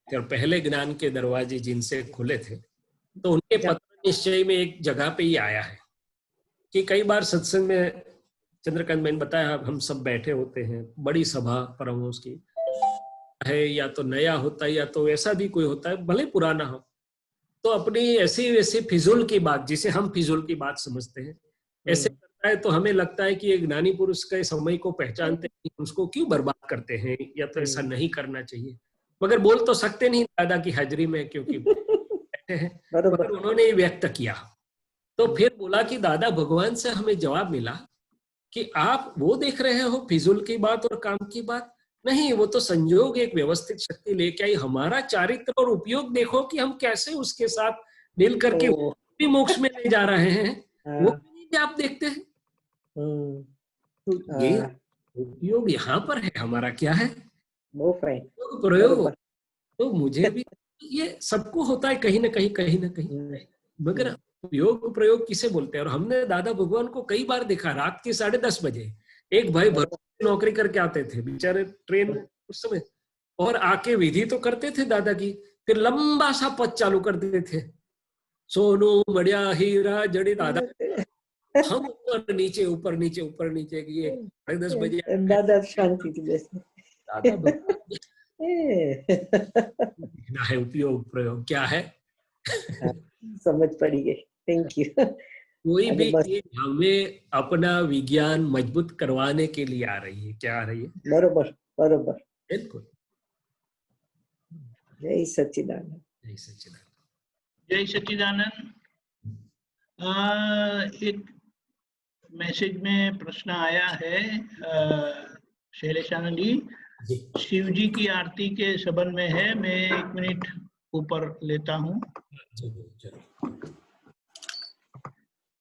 और पहले ज्ञान के दरवाजे जिनसे खुले थे, तो उनके पत्र निश्चय में एक जगह पे ही आया है कि कई बार सत्संग में चंद्रकांत भाई ने बताया, हम सब बैठे होते हैं, बड़ी सभा परमहंस की है, या तो नया होता है या तो ऐसा भी कोई होता है, भले पुराना हो, तो अपनी ऐसी वैसी फिजूल की बात, जिसे हम फिजूल की बात समझते हैं, ऐसे करता है, तो हमें लगता है कि एक ज्ञानी पुरुष के समय को पहचानते हैं, उसको क्यों बर्बाद करते हैं, या तो ऐसा नहीं करना चाहिए। मगर बोल तो सकते नहीं दादा की हाजिरी में, क्योंकि बैठे हैं, मगर उन्होंने ही व्यक्त किया। तो फिर बोला कि दादा भगवान से हमें जवाब मिला कि आप वो देख रहे हो फिजूल की बात और काम की बात नहीं, वो तो संयोग एक व्यवस्थित शक्ति लेके आई, हमारा चारित्र और उपयोग देखो कि हम कैसे उसके साथ मिल करके भी मोक्ष में ले जा रहे हैं, वो भी आप देखते हैं। तो ये उपयोग यहाँ पर है हमारा, क्या है प्रयोग। तो मुझे भी ये सबको होता है कहीं ना कहीं, मगर उपयोग प्रयोग किसे बोलते हैं? और हमने दादा भगवान को कई बार देखा, रात के 10:30 बजे एक भाई नौकरी करके आते थे बेचारे ट्रेन उस समय, और आके विधि तो करते थे दादा की, फिर लंबा सा पद चालू कर देते थे, सोनू मड़िया हीरा जड़ी दादा, हम ऊपर नीचे ऊपर नीचे ऊपर नीचे किए। 10:30 बजे दादा शांति थी बैठे, दादा देखना है उपयोग प्रयोग क्या है। समझ पड़ी गई, थैंक यू। कोई भी चीज हमें अपना विज्ञान मजबूत करवाने के लिए आ रही है, क्या आ रही है? बरोबर बरोबर, बिल्कुल। जय सच्चिदानंद, जय सच्चिदानंद, जय सच्चिदानंद। एक मैसेज में प्रश्न आया है शैलेशानंद जी, शिव जी की आरती के संबंध में है, मैं 1 मिनट ऊपर लेता हूँ।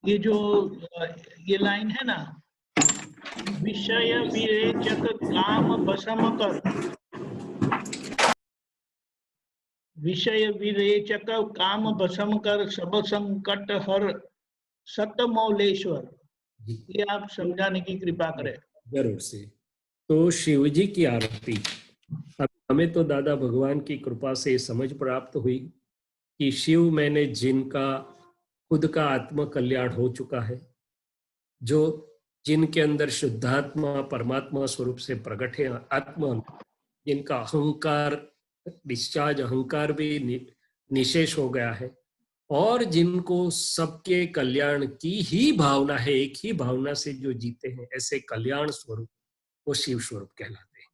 ये जो ये लाइन है ना, विषय विरेचक काम भस्म कर, विषय विरेचक काम भस्म कर, सब संकट हर सतमौलेश्वर, ये आप समझाने की कृपा करें। जरूर से। तो शिव जी की आरती, अब हमें तो दादा भगवान की कृपा से समझ प्राप्त हुई कि शिव मैंने जिनका खुद का आत्म कल्याण हो चुका है, जो जिनके अंदर शुद्धात्मा परमात्मा स्वरूप से प्रकट है, आत्मा, जिनका अहंकार डिस्चार्ज, अहंकार भी निशेष हो गया है, और जिनको सबके कल्याण की ही भावना है, एक ही भावना से जो जीते हैं, ऐसे कल्याण स्वरूप वो शिव स्वरूप कहलाते हैं।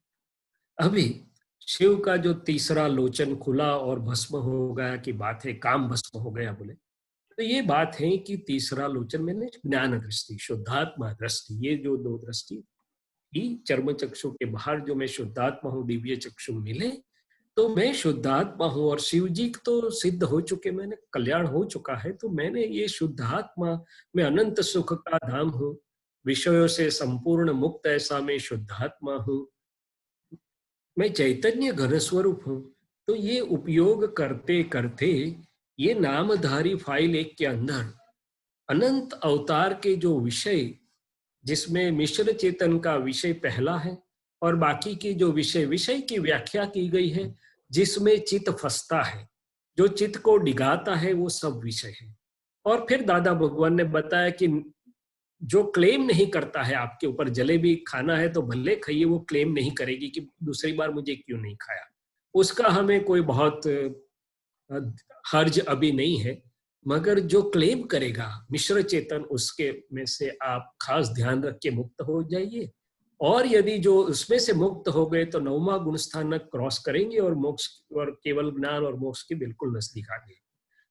अभी शिव का जो तीसरा लोचन खुला और भस्म हो गया की बात है, काम भस्म हो गया बोले, तो ये बात है कि तीसरा लोचन मैंने ज्ञान दृष्टि, शुद्धात्मा दृष्टि, ये जो दो दृष्टि ही चर्म चक्षु के बाहर जो मैं शुद्धात्मा हूँ, दिव्य चक्षु मिले तो मैं शुद्धात्मा हूँ, और शिव जी तो सिद्ध हो चुके, मैंने कल्याण हो चुका है, तो मैंने ये शुद्धात्मा, मैं अनंत सुख का धाम हूँ, विषयों से संपूर्ण मुक्त ऐसा मैं शुद्धात्मा हूँ, मैं चैतन्य घन स्वरूप हूँ। तो ये उपयोग करते करते ये नामधारी फाइल एक के अंदर अनंत अवतार के जो विषय, जिसमें मिश्र चेतन का विषय पहला है और बाकी के जो विषय की व्याख्या की गई है, जिसमें चित्त फंसता है, जो चित्त को डिगाता है, वो सब विषय है। और फिर दादा भगवान ने बताया कि जो क्लेम नहीं करता है आपके ऊपर, जलेबी खाना है तो भले खाइए, वो क्लेम नहीं करेगी कि दूसरी बार मुझे क्यों नहीं खाया, उसका हमें कोई बहुत हर्ज अभी नहीं है, मगर जो क्लेम करेगा मिश्र चेतन, उसके में से आप खास ध्यान रख के मुक्त हो जाइए। और यदि जो उसमें से मुक्त हो गए तो 9वां गुण स्थानक क्रॉस करेंगे और मोक्ष और केवल ज्ञान और मोक्ष के बिल्कुल नजदीक आ गए।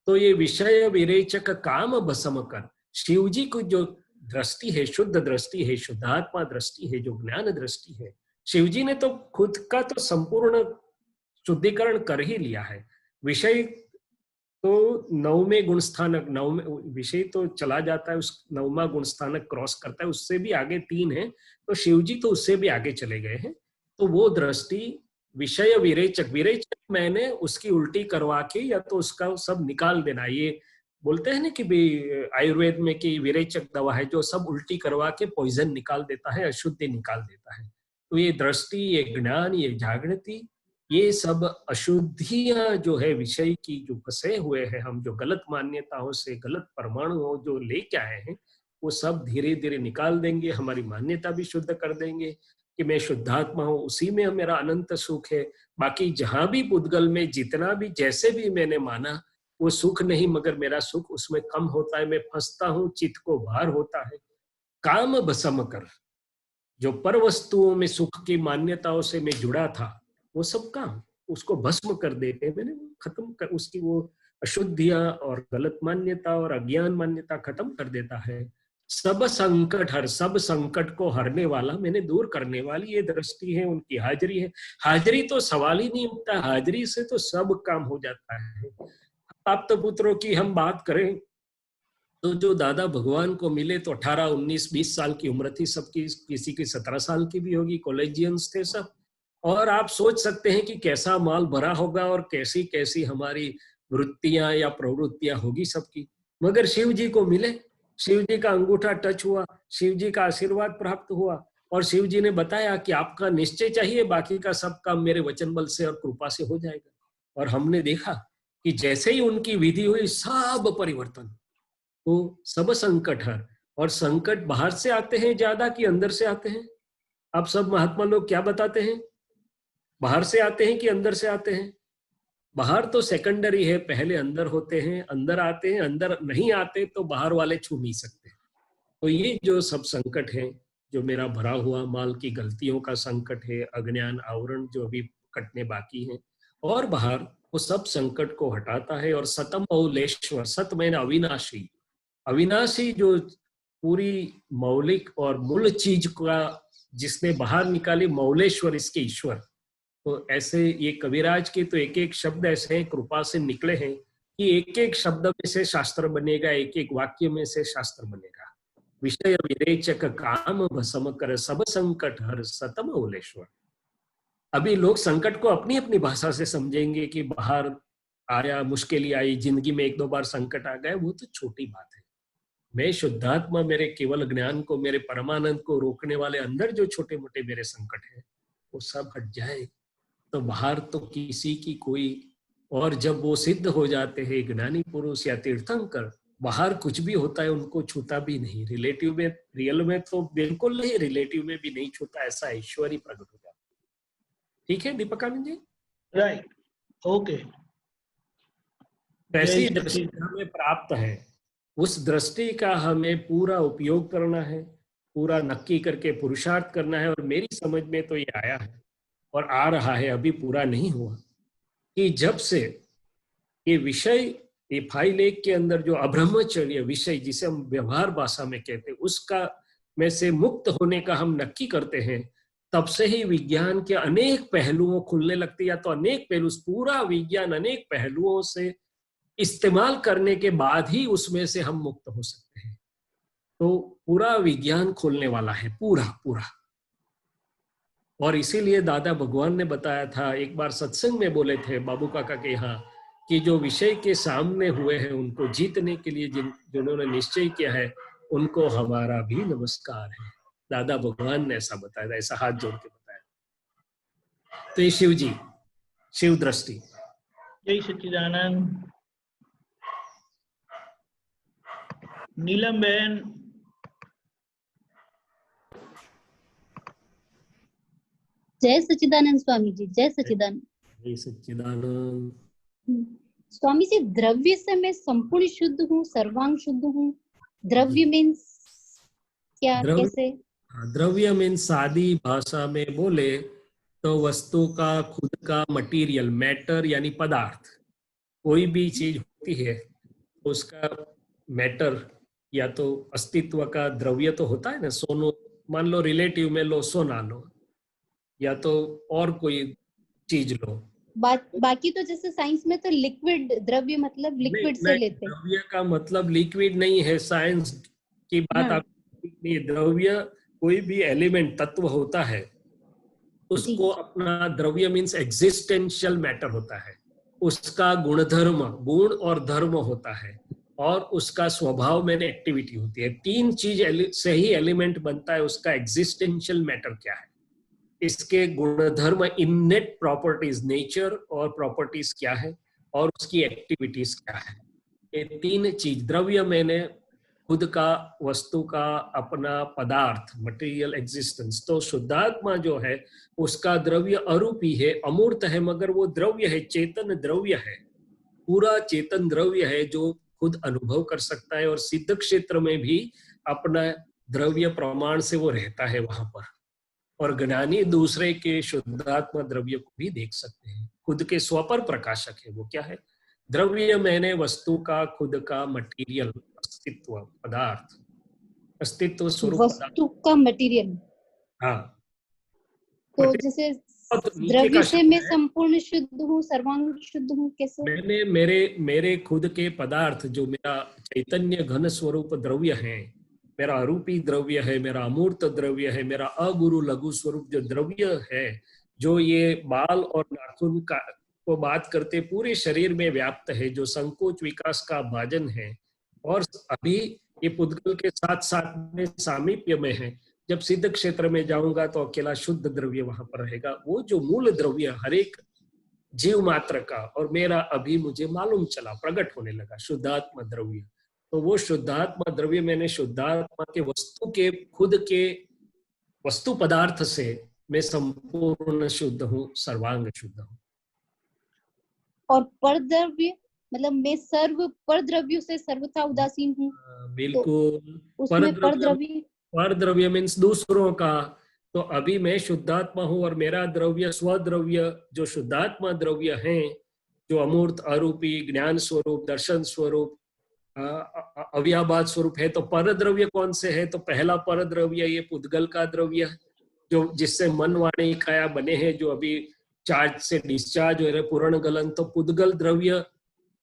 तो ये विषय विरेचक काम भस्म कर, शिव जी को जो दृष्टि है, शुद्ध दृष्टि है, शुद्धात्मा दृष्टि है, जो ज्ञान दृष्टि है, शिव जी ने तो खुद का तो संपूर्ण शुद्धिकरण कर ही लिया है। विषय तो 9वें गुण स्थानक, 9वें विषय तो चला जाता है, उस 9वां गुण स्थानक क्रॉस करता है, उससे भी आगे 3 है, तो शिव जी तो उससे भी आगे चले गए हैं। तो वो दृष्टि विषय विरेचक, विरेचक मैंने उसकी उल्टी करवा के या तो उसका सब निकाल देना, ये बोलते हैं ना कि आयुर्वेद में कि विरेचक दवा है जो सब उल्टी करवा के पॉइजन निकाल देता है, अशुद्धि निकाल देता है। तो ये दृष्टि, ये ज्ञान, ये जागृति, ये सब अशुद्धियां जो है विषय की, जो फंसे हुए हैं हम, जो गलत मान्यताओं से, गलत परमाणुओं जो लेके आए हैं, वो सब धीरे धीरे निकाल देंगे, हमारी मान्यता भी शुद्ध कर देंगे कि मैं शुद्धात्मा हूँ, उसी में मेरा अनंत सुख है। बाकी जहां भी पुद्गल में जितना भी जैसे भी मैंने माना वो सुख नहीं, मगर मेरा सुख उसमें कम होता है, मैं फंसता हूँ, चित्त को भार होता है। काम भस्म कर, जो पर वस्तुओं में सुख की मान्यताओं से मैं जुड़ा था, वो सब काम उसको भस्म कर देते हैं, मैंने खत्म कर, उसकी वो अशुद्धियां और गलत मान्यता और अज्ञान मान्यता खत्म कर देता है। सब संकट हर, सब संकट को हरने वाला, मैंने दूर करने वाली ये दृष्टि है, उनकी हाजिरी है। हाजिरी तो सवाल ही नहीं उठता, हाजिरी से तो सब काम हो जाता है। आप तो पुत्रों की हम बात करें तो जो दादा भगवान को मिले तो 18, 19, 20 साल की उम्र थी सबकी, किसी की 17 साल की भी होगी, कॉलेजियंस थे सब। और आप सोच सकते हैं कि कैसा माल भरा होगा और कैसी कैसी हमारी वृत्तियां या प्रवृत्तियां होगी सबकी। मगर शिव जी को मिले, शिव जी का अंगूठा टच हुआ, शिव जी का आशीर्वाद प्राप्त हुआ, और शिव जी ने बताया कि आपका निश्चय चाहिए, बाकी का सब काम मेरे वचन बल से और कृपा से हो जाएगा। और हमने देखा कि जैसे ही उनकी विधि हुई, सब परिवर्तन, तो सब संकट हर। और संकट बाहर से आते हैं ज्यादा कि अंदर से आते हैं? अब सब महात्मा लोग क्या बताते हैं, बाहर से आते हैं कि अंदर से आते हैं? बाहर तो सेकेंडरी है, पहले अंदर होते हैं, अंदर आते हैं, अंदर नहीं आते तो बाहर वाले छू नहीं सकते। तो ये जो सब संकट है, जो मेरा भरा हुआ माल की गलतियों का संकट है, अज्ञान आवरण जो अभी कटने बाकी है, और बाहर वो सब संकट को हटाता है। और सतम मौलेश्वर, सत मैंने अविनाशी, अविनाशी जो पूरी मौलिक और मूल चीज का जिसने बाहर निकाली, मौलेश्वर इसके ईश्वर। तो ऐसे ये कविराज के तो एक एक शब्द ऐसे कृपा से निकले हैं कि एक एक शब्द में से शास्त्र बनेगा, एक एक वाक्य में से शास्त्र बनेगा। विषय विरेचक काम भस्म कर, सब संकट हर, सतम मौलेश्वर। अभी लोग संकट को अपनी अपनी भाषा से समझेंगे कि बाहर आया, मुश्किल आई, जिंदगी में 1-2 बार संकट आ गए, वो तो छोटी बात है। मैं शुद्धात्मा मेरे केवल ज्ञान को, मेरे परमानंद को रोकने वाले अंदर जो छोटे मोटे मेरे संकट हैं वो सब हट जाए तो बाहर तो किसी की कोई, और जब वो सिद्ध हो जाते हैं ज्ञानी पुरुष या तीर्थंकर, बाहर कुछ भी होता है उनको छूता भी नहीं। रिलेटिव में, रियल में तो बिल्कुल नहीं, रिलेटिव में भी नहीं छूता, ऐसा ऐश्वर्य प्रकट हो जाता। ठीक है दीपक आनंद जी? Right, okay. ऐसी दृष्टि हमें प्राप्त है, उस दृष्टि का हमें पूरा उपयोग करना है, पूरा नक्की करके पुरुषार्थ करना है। और मेरी समझ में तो ये आया है और आ रहा है, अभी पूरा नहीं हुआ, कि जब से ये विषय, ये फाइल 1 के अंदर जो अब्रह्मचर्य विषय जिसे हम व्यवहार भाषा में कहते हैं, उसका में से मुक्त होने का हम नक्की करते हैं, तब से ही विज्ञान के अनेक पहलुओं खुलने लगते, या तो अनेक पहलू, पूरा विज्ञान अनेक पहलुओं से इस्तेमाल करने के बाद ही उसमें से हम मुक्त हो सकते हैं। तो पूरा विज्ञान खोलने वाला है, पूरा पूरा। और इसीलिए दादा भगवान ने बताया था, एक बार सत्संग में बोले थे बाबू काका के यहाँ, कि जो विषय के सामने हुए हैं उनको जीतने के लिए जिन्होंने निश्चय किया है, उनको हमारा भी नमस्कार है। दादा भगवान ने ऐसा बताया था, ऐसा हाथ जोड़ के बताया। तो ये शिव जी, शिव दृष्टि। जय सच्चिदानंद। नीलम बहन, जय सच्चिदानंद स्वामी जी, जय सच्चिदानंद। जय सच्चिदानंद। स्वामी जी, द्रव्य से मैं संपूर्ण शुद्ध हूँ, सर्वांग शुद्ध हूँ। द्रव्य मीन्स क्या, कैसे? द्रव्य मीन्स सादी भाषा में बोले तो वस्तु का खुद का मटेरियल, मैटर यानी पदार्थ। कोई भी चीज होती है उसका मैटर या तो अस्तित्व का द्रव्य तो होता है ना। सोनो मान लो, रिलेटिव में लो, सोना लो, या तो और कोई चीज लो। बाकी तो जैसे साइंस में तो लिक्विड द्रव्य मतलब लिक्विड से लेते हैं। द्रव्य का मतलब लिक्विड नहीं है, साइंस की बात आप नहीं। द्रव्य कोई भी एलिमेंट, तत्व होता है, उसको अपना, द्रव्य मीन्स एग्जिस्टेंशियल मैटर होता है, उसका गुणधर्म, गुण और धर्म होता है, और उसका स्वभाव में एक्टिविटी होती है। 3 चीज से ही एलिमेंट बनता है। उसका एग्जिस्टेंशियल मैटर क्या है, इसके गुणधर्म, इननेट प्रॉपर्टीज, नेचर और प्रॉपर्टीज क्या है, और उसकी एक्टिविटीज क्या है। ये 3 चीज, द्रव्य मैंने खुद का, वस्तु का, अपना पदार्थ, मटेरियल एग्जिस्टेंस। तो शुद्धात्मा जो है उसका द्रव्य अरूपी है, अमूर्त है, मगर वो द्रव्य है, चेतन द्रव्य है, पूरा चेतन द्रव्य है जो खुद अनुभव कर सकता है। और सिद्ध क्षेत्र में भी अपना द्रव्य प्रमाण से वो रहता है वहां पर। और ज्ञानी दूसरे के शुद्धात्मा द्रव्य को भी देख सकते हैं, खुद के स्वपर प्रकाशक है। वो क्या है? द्रव्य मैंने वस्तु का, खुद का मटेरियल, अस्तित्व, पदार्थ, अस्तित्व स्वरूप वस्तु का मटेरियल। हाँ, तो जैसे द्रव्य से मैं संपूर्ण शुद्ध हूँ, सर्वांग शुद्ध हूँ, कैसे? मैंने मेरे खुद के पदार्थ, जो मेरा चैतन्य घन स्वरूप द्रव्य है, मेरा अरूपी द्रव्य है, मेरा अमूर्त द्रव्य है, मेरा अगुरु लघु स्वरूप जो द्रव्य है, जो ये बाल और नाखून का को बात करते पूरे शरीर में व्याप्त है, जो संकोच विकास का भाजन है, और अभी ये पुद्गल के साथ साथ में सामीप्य में है। जब सिद्ध क्षेत्र में जाऊंगा तो अकेला शुद्ध द्रव्य वहां पर रहेगा। वो जो मूल द्रव्य हरेक जीव मात्र का और मेरा, अभी मुझे मालूम चला, प्रकट होने लगा, शुद्धात्मा द्रव्य। तो वो शुद्धात्मा द्रव्य मैंने शुद्धात्मा के वस्तु के, खुद के वस्तु पदार्थ से मैं संपूर्ण शुद्ध हूँ, सर्वांग शुद्ध हूँ। और पर द्रव्य मतलब मैं सर्व पर द्रव्यों से सर्वथा उदासीन हूँ। बिल्कुल। तो उसमें पर द्रव्य मीन्स दूसरों का। तो अभी मैं शुद्धात्मा हूँ और मेरा द्रव्य, स्वद्रव्य जो शुद्धात्मा द्रव्य है, जो अमूर्त, अरूपी, ज्ञान स्वरूप, दर्शन स्वरूप, अव्याभात स्वरूप है। तो पर द्रव्य कौन से है? तो पहला पर द्रव्य ये पुद्गल का द्रव्य, जो जिससे मन वाणी काया बने हैं, जो अभी चार्ज से डिस्चार्ज हो रहे, पूर्ण गलन। तो पुद्गल द्रव्य,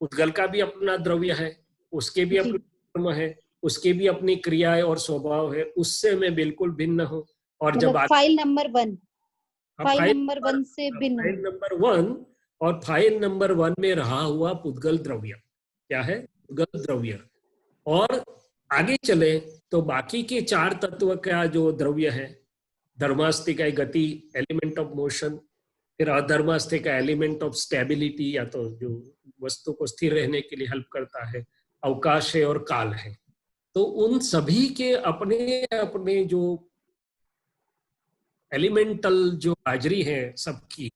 पुद्गल का भी अपना द्रव्य है, उसके भी अपना धर्म है, उसकी भी अपनी क्रियाएं और स्वभाव है, उससे मैं बिल्कुल भिन्न हूँ। और जब फाइल नंबर 1 से भिन्न, फाइल नंबर 1 और फाइल नंबर 1 में रहा हुआ पुद्गल द्रव्य क्या है? पुद्गल द्रव्य। और आगे चले तो बाकी के 4 तत्व का जो द्रव्य है, धर्मास्ति का गति, एलिमेंट ऑफ मोशन, फिर अधर्मास्ति का एलिमेंट ऑफ स्टेबिलिटी या तो जो वस्तु को स्थिर रहने के लिए हेल्प करता है, अवकाश है और काल है। तो उन सभी के अपने अपने जो एलिमेंटल जो हाजरी है सबकी,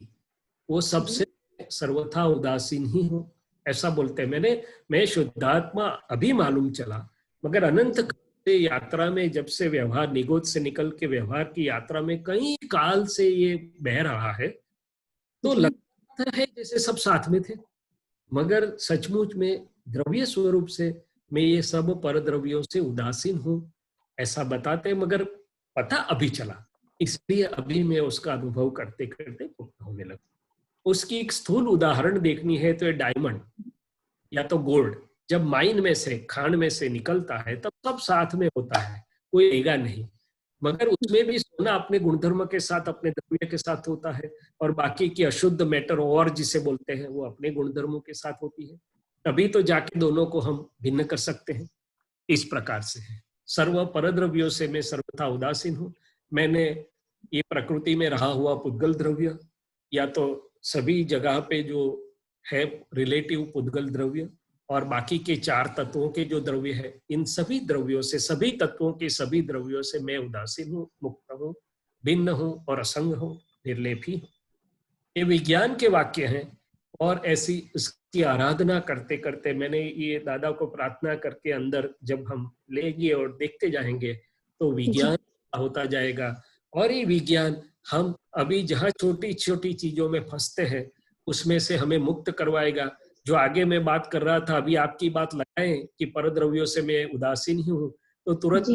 वो सबसे सर्वथा उदासीन ही हो, ऐसा बोलते हैं। मैं शुद्धात्मा अभी मालूम चला, मगर अनंत काल से यात्रा में, जब से व्यवहार निगोद से निकल के व्यवहार की यात्रा में कई काल से ये बह रहा है, तो लगता है जैसे सब साथ में थे, मगर सचमुच में द्रव्य स्वरूप से मैं ये सब पर द्रव्यों से उदासीन हूँ, ऐसा बताते, मगर पता अभी चला, इसलिए अभी मैं उसका अनुभव करते करते मुक्त होने लगा। उसकी एक स्थूल उदाहरण देखनी है तो ये डायमंड या तो गोल्ड जब माइन में से, खान में से निकलता है, तब सब साथ में होता है, कोई लेगा नहीं, मगर उसमें भी सोना अपने गुणधर्म के साथ, अपने द्रव्य के साथ होता है, और बाकी की अशुद्ध मैटर और जिसे बोलते हैं वो अपने गुणधर्मों के साथ होती है। तभी तो जाके दोनों को हम भिन्न कर सकते हैं। इस प्रकार से है, सर्व परद्रव्यों से मैं सर्वथा उदासीन हूँ। मैंने ये प्रकृति में रहा हुआ पुद्गल द्रव्य या तो सभी जगह पे जो है रिलेटिव पुद्गल द्रव्य और बाकी के 4 तत्वों के जो द्रव्य है, इन सभी द्रव्यों से, सभी तत्वों के सभी द्रव्यों से मैं उदासीन हूँ, मुक्त हूँ, भिन्न हूँ और असंग हूँ, निर्लेपी हूँ। ये विज्ञान के वाक्य हैं, और ऐसी इसकी आराधना करते करते मैंने ये दादा को प्रार्थना करके अंदर जब हम लेंगे और देखते जाएंगे तो विज्ञान होता जाएगा। और ये विज्ञान हम अभी जहाँ छोटी छोटी चीजों में फंसते हैं उसमें से हमें मुक्त करवाएगा। जो आगे मैं बात कर रहा था, अभी आपकी बात लगाएं कि परद्रव्यों से मैं उदासीन ही हूँ, तो तुरंत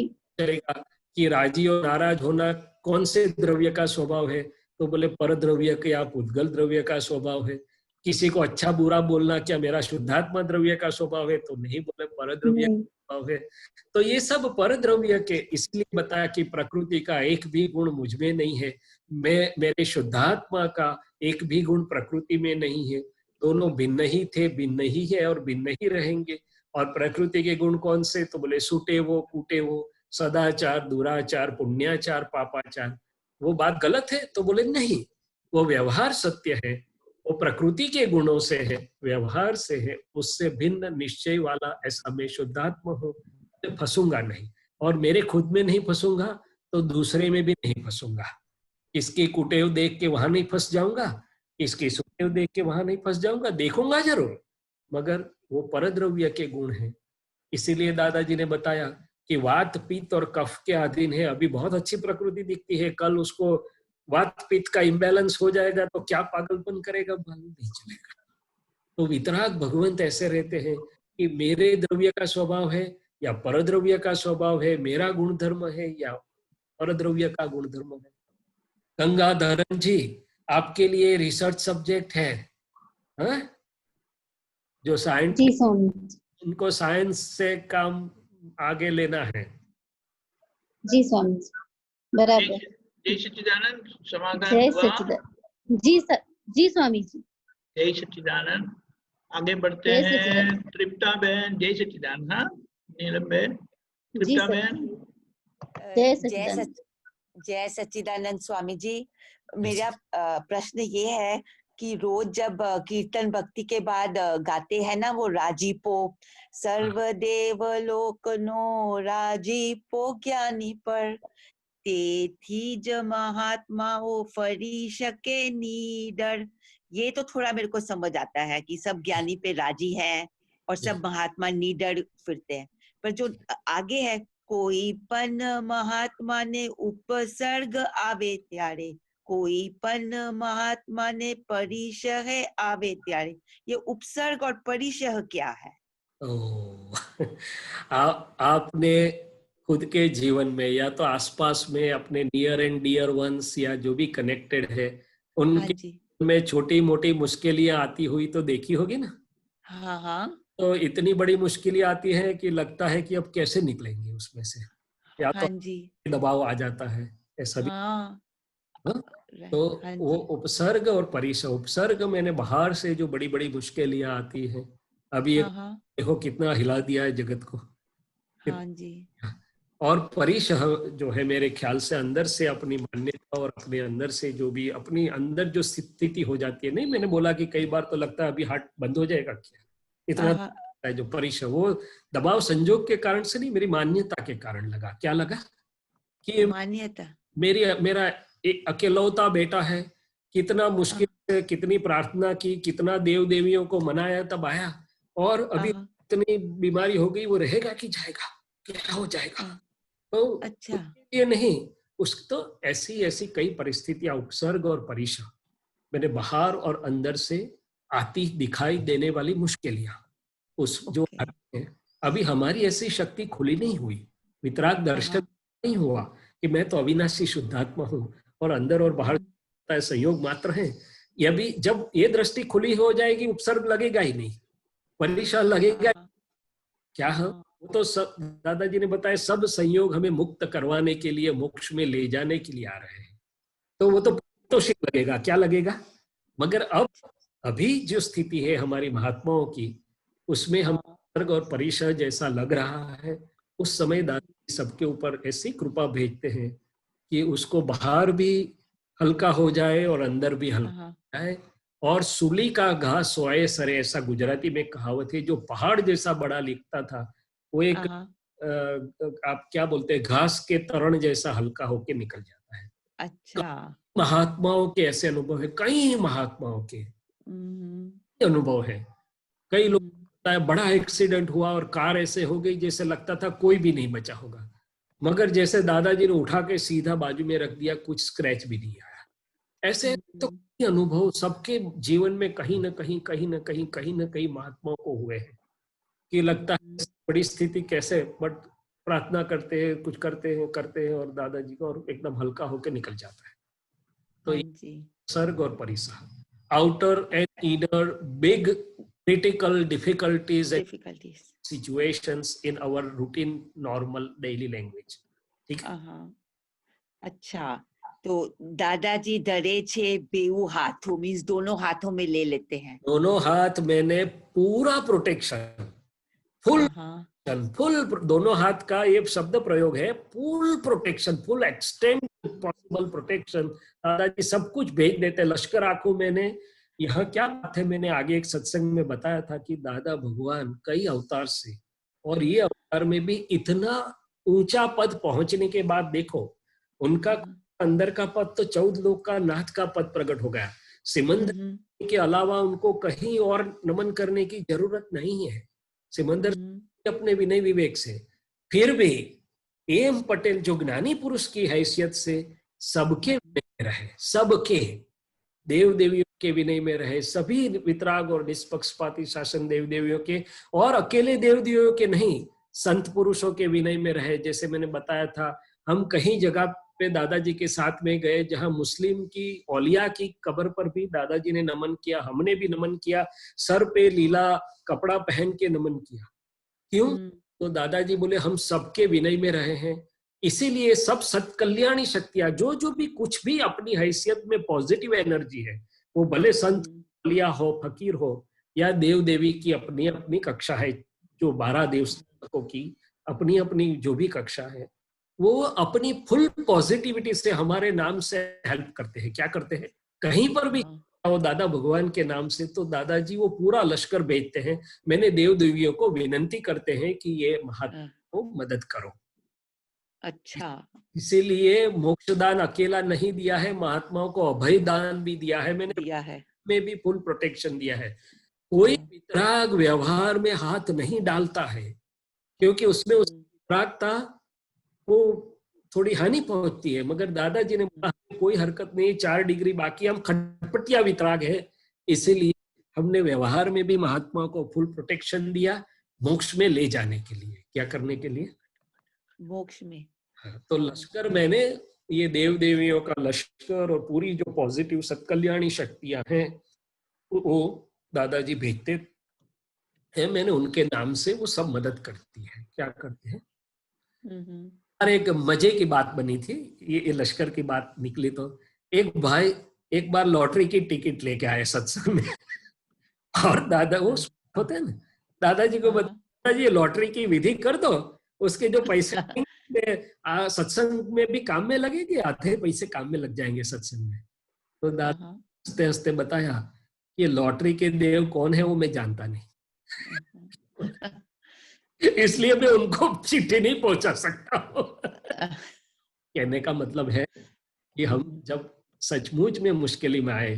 चलेगा कि राजी और नाराज होना कौन से द्रव्य का स्वभाव है, तो बोले परद्रव्य का या पुद्गल द्रव्य का स्वभाव है। किसी को अच्छा बुरा बोलना क्या मेरा शुद्धात्मा द्रव्य का स्वभाव है, तो नहीं, बोले परद्रव्य का स्वभाव है। तो ये सब परद्रव्य के इसलिए बताया कि प्रकृति का एक भी गुण मुझ में नहीं है, मेरे शुद्धात्मा का एक भी गुण प्रकृति में नहीं है। दोनों भिन्न ही थे, भिन्न ही है और भिन्न ही रहेंगे। और प्रकृति के गुण कौन से, तो बोले सूटे वो, कूटे वो, सदाचार, दुराचार, पुण्याचार, पापाचार। वो बात गलत है, तो बोले नहीं, वो व्यवहार सत्य है, वो प्रकृति के गुणों से है, व्यवहार से है, उससे भिन्न निश्चय वाला ऐसा मैं शुद्धात्मा हूँ, फंसूंगा नहीं। और मेरे खुद में नहीं फंसूंगा तो दूसरे में भी नहीं फंसूंगा। इसके कुटे हुए देख के वहां नहीं फंस जाऊंगा, इसके सूटे हुए देख के वहां नहीं फंस जाऊंगा, देखूंगा जरूर, मगर वो परद्रव्य के गुण हैं। इसीलिए दादाजी ने बताया कि वात, पित्त और कफ के अधीन है। अभी बहुत अच्छी प्रकृति दिखती है, कल उसको वात पित्त का इम्बैलेंस हो जाएगा तो क्या पागलपन करेगा, मालूम नहीं चलेगा। तो वितराग भगवंत ऐसे रहते हैं कि मेरे द्रव्य का स्वभाव है या परद्रव्य का स्वभाव है, मेरा गुणधर्म है या परद्रव्य का गुणधर्म है। गंगाधरन जी, आपके लिए रिसर्च सब्जेक्ट है, हा? जो साइंस, उनको साइंस से काम आगे लेना है। जी स्वामी, बराबर। जय सच्चिदानंद, समाधान जय हुआ? सच्चिदानंद जी सर, जी स्वामी जी। जय सच्चिदानंद। आगे बढ़ते हैं। तृप्ता बहन, जय सच्चिदानंद। हाँ, नीलम बहन, तृप्ता बहन। जय सच्चिदानंद स्वामी जी। मेरा प्रश्न ये है कि रोज जब कीर्तन भक्ति के बाद गाते हैं ना वो राजीपो, सर्वदेव लोकनो राजीपो ज्ञानी पर, तेथी ज महात्माओ फरी शके नीडर। ये तो थोड़ा मेरे को समझ आता है कि सब ज्ञानी पे राजी है और सब महात्मा नीडर फिरते हैं, पर जो आगे है, कोई पन महात्मा ने उपसर्ग आवे त्यारे, कोई पन महात्मा ने परिशह आवे त्यारे, ये उपसर्ग और परिशह क्या है? आपने खुद के जीवन में या तो आसपास में अपने नियर एंड डियर वंस या जो भी कनेक्टेड है उनके में छोटी मोटी मुश्किलें आती हुई तो देखी होगी ना। हाँ हाँ। तो इतनी बड़ी मुश्किलें आती है कि लगता है कि अब कैसे निकलेंगे उसमें से, या तो दबाव आ जाता है, ऐसा भी। तो वो उपसर्ग और परिशह, उपसर्ग मैंने बाहर से जो बड़ी बड़ी मुश्किलें आती हैं, अभी देखो कितना हिला दिया है जगत को। हाँ जी। और परिश जो है मेरे ख्याल से अंदर से अपनी मान्यता और अपने अंदर से जो भी अपनी अंदर जो स्थिति हो जाती है, नहीं मैंने बोला कि कई बार तो लगता है अभी हार्ट बंद हो जाएगा क्या, इतना हाँ है जो परिश वो दबाव संजोग के कारण से नहीं, मेरी मान्यता के कारण लगा। क्या लगा कि मान्यता। मेरा एक अकेलौता बेटा है, कितना मुश्किल से कितनी प्रार्थना की, कितना देव देवियों को मनाया, तब आया और अभी इतनी बीमारी हो गई, वो रहेगा कि जाएगा, क्या हो जाएगा। तो अच्छा। ये नहीं, उस तो ऐसी ऐसी कई परिस्थितियां, उपसर्ग और परिशा, मैंने बाहर और अंदर से आती दिखाई देने वाली मुश्किलियां, उस जो है, अभी हमारी ऐसी शक्ति खुली नहीं हुई, वितराग दर्शन नहीं हुआ कि मैं तो अविनाशी शुद्धात्मा हूँ और अंदर और बाहर संयोग मात्र है। ये भी जब ये दृष्टि खुली हो जाएगी, उपसर्ग लगेगा ही नहीं, परिशा लगेगा क्या है। वो तो सब दादाजी ने बताया, सब संयोग हमें मुक्त करवाने के लिए, मोक्ष में ले जाने के लिए आ रहे हैं, तो वो तो शिव लगेगा, क्या लगेगा। मगर अब अभी जो स्थिति है हमारी महात्माओं की, उसमें हम सर्ग और परिशा जैसा लग रहा है, उस समय दादाजी सबके ऊपर ऐसी कृपा भेजते हैं कि उसको बाहर भी हल्का हो जाए और अंदर भी हल्का हो जाए। और सूली का घास सोए सरे, ऐसा गुजराती में कहावत है, जो पहाड़ जैसा बड़ा लिखता था वो एक आप क्या बोलते हैं, घास के तरण जैसा हल्का होके निकल जाता है। अच्छा। महात्माओं के ऐसे अनुभव है, कई महात्माओं के अनुभव है। कई लोग बताया बड़ा एक्सीडेंट हुआ और कार ऐसे हो गई जैसे लगता था कोई भी नहीं बचा होगा, मगर जैसे दादाजी ने उठा के सीधा बाजू में रख दिया, कुछ स्क्रैच भी नहीं आया। ऐसे तो अनुभव सबके जीवन में कहीं ना कहीं महात्माओं को हुए हैं कि लगता है बड़ी स्थिति कैसे, बट प्रार्थना करते हैं, कुछ करते हैं और दादाजी को और एकदम हल्का होकर निकल जाता है। तो सर्ग और परिसा, outer and inner big critical difficulties and situations in our routine normal daily language. ठीक है। अच्छा, तो दादाजी डरे छे बेऊ हाथों, मीन्स दोनों हाथों में ले लेते हैं। दोनों हाथ मैंने पूरा प्रोटेक्शन, फुल दोनों हाथ का ये शब्द प्रयोग है, full protection, full extend possible protection. दादाजी सब कुछ भेज देते, लश्कर आंखों। मैंने यह क्या बात है, मैंने आगे एक सत्संग में बताया था कि दादा भगवान कई अवतार से, और ये अवतार में भी इतना ऊंचा पद पहुंचने के बाद देखो, उनका अंदर का पद तो 14 लोक का नाथ का पद प्रकट हो गया। सिमंदर के अलावा उनको कहीं और नमन करने की जरूरत नहीं है। सिमंदर अपने विनय विवेक से, फिर भी एम पटेल जो ज्ञानी पुरुष की हैसियत से सबके रहे, सबके देव देवियों के विनय में रहे, सभी वितराग और निष्पक्षपाती शासन देव देवियों के, और अकेले देव देवियों के नहीं, संत पुरुषों के विनय में रहे। जैसे मैंने बताया था, हम कहीं जगह पे दादाजी के साथ में गए जहां मुस्लिम की औलिया की कब्र पर भी दादाजी ने नमन किया, हमने भी नमन किया, सर पे लीला कपड़ा पहन के नमन किया। क्यों? तो दादाजी बोले हम सबके विनय में रहे हैं, इसीलिए सब सत्कल्याणी शक्तियां, जो भी कुछ भी अपनी हैसियत में पॉजिटिव एनर्जी है, वो भले संत औलिया हो, फकीर हो, या देव देवी की अपनी अपनी कक्षा है, जो 12 देवताओं की अपनी अपनी जो भी कक्षा है, वो अपनी फुल पॉजिटिविटी से हमारे नाम से हेल्प करते हैं। क्या करते हैं? कहीं पर भी वो दादा भगवान के नाम से, तो दादाजी वो पूरा लश्कर भेजते हैं। मैंने देव देवियों को विनंती करते हैं कि ये महात्मा को मदद करो। अच्छा, इसीलिए मोक्षदान अकेला नहीं दिया है, महात्माओं को अभय दान भी दिया है मैंने, दिया है, में भी फुल प्रोटेक्शन दिया है। कोई वितराग व्यवहार में हाथ नहीं डालता है, क्योंकि उसमें उस वितरागता वो थोड़ी हानि पहुंचती है। मगर दादाजी ने बोला कोई हरकत नहीं, 4 डिग्री बाकी, हम खटपटिया वितराग है, इसीलिए हमने व्यवहार में भी महात्मा को फुल प्रोटेक्शन दिया, मोक्ष में ले जाने के लिए। क्या करने के लिए? मोक्ष में। तो लश्कर, मैंने ये देव देवियों का लश्कर और पूरी जो पॉजिटिव सत्कल्याणी शक्तियां हैं वो दादाजी भेजते हैं, मैंने उनके नाम से वो सब मदद करती है। क्या करते हैं? और एक मजे की बात बनी थी, ये लश्कर की बात निकली, तो एक भाई एक बार लॉटरी की टिकट लेके आए सत्संग में, और दादा वो होते हैं ना, दादाजी को बताया जी लॉटरी की विधि कर दो, उसके जो पैसे सत्संग में भी काम में लगेंगे, आधे पैसे काम में लग जाएंगे सत्संग में। तो दादा हंसते हंसते बताया कि लॉटरी के देव कौन है वो मैं जानता नहीं, इसलिए मैं उनको चिट्ठी नहीं पहुंचा सकता हूँ। कहने का मतलब है कि हम जब सचमुच में मुश्किल में आए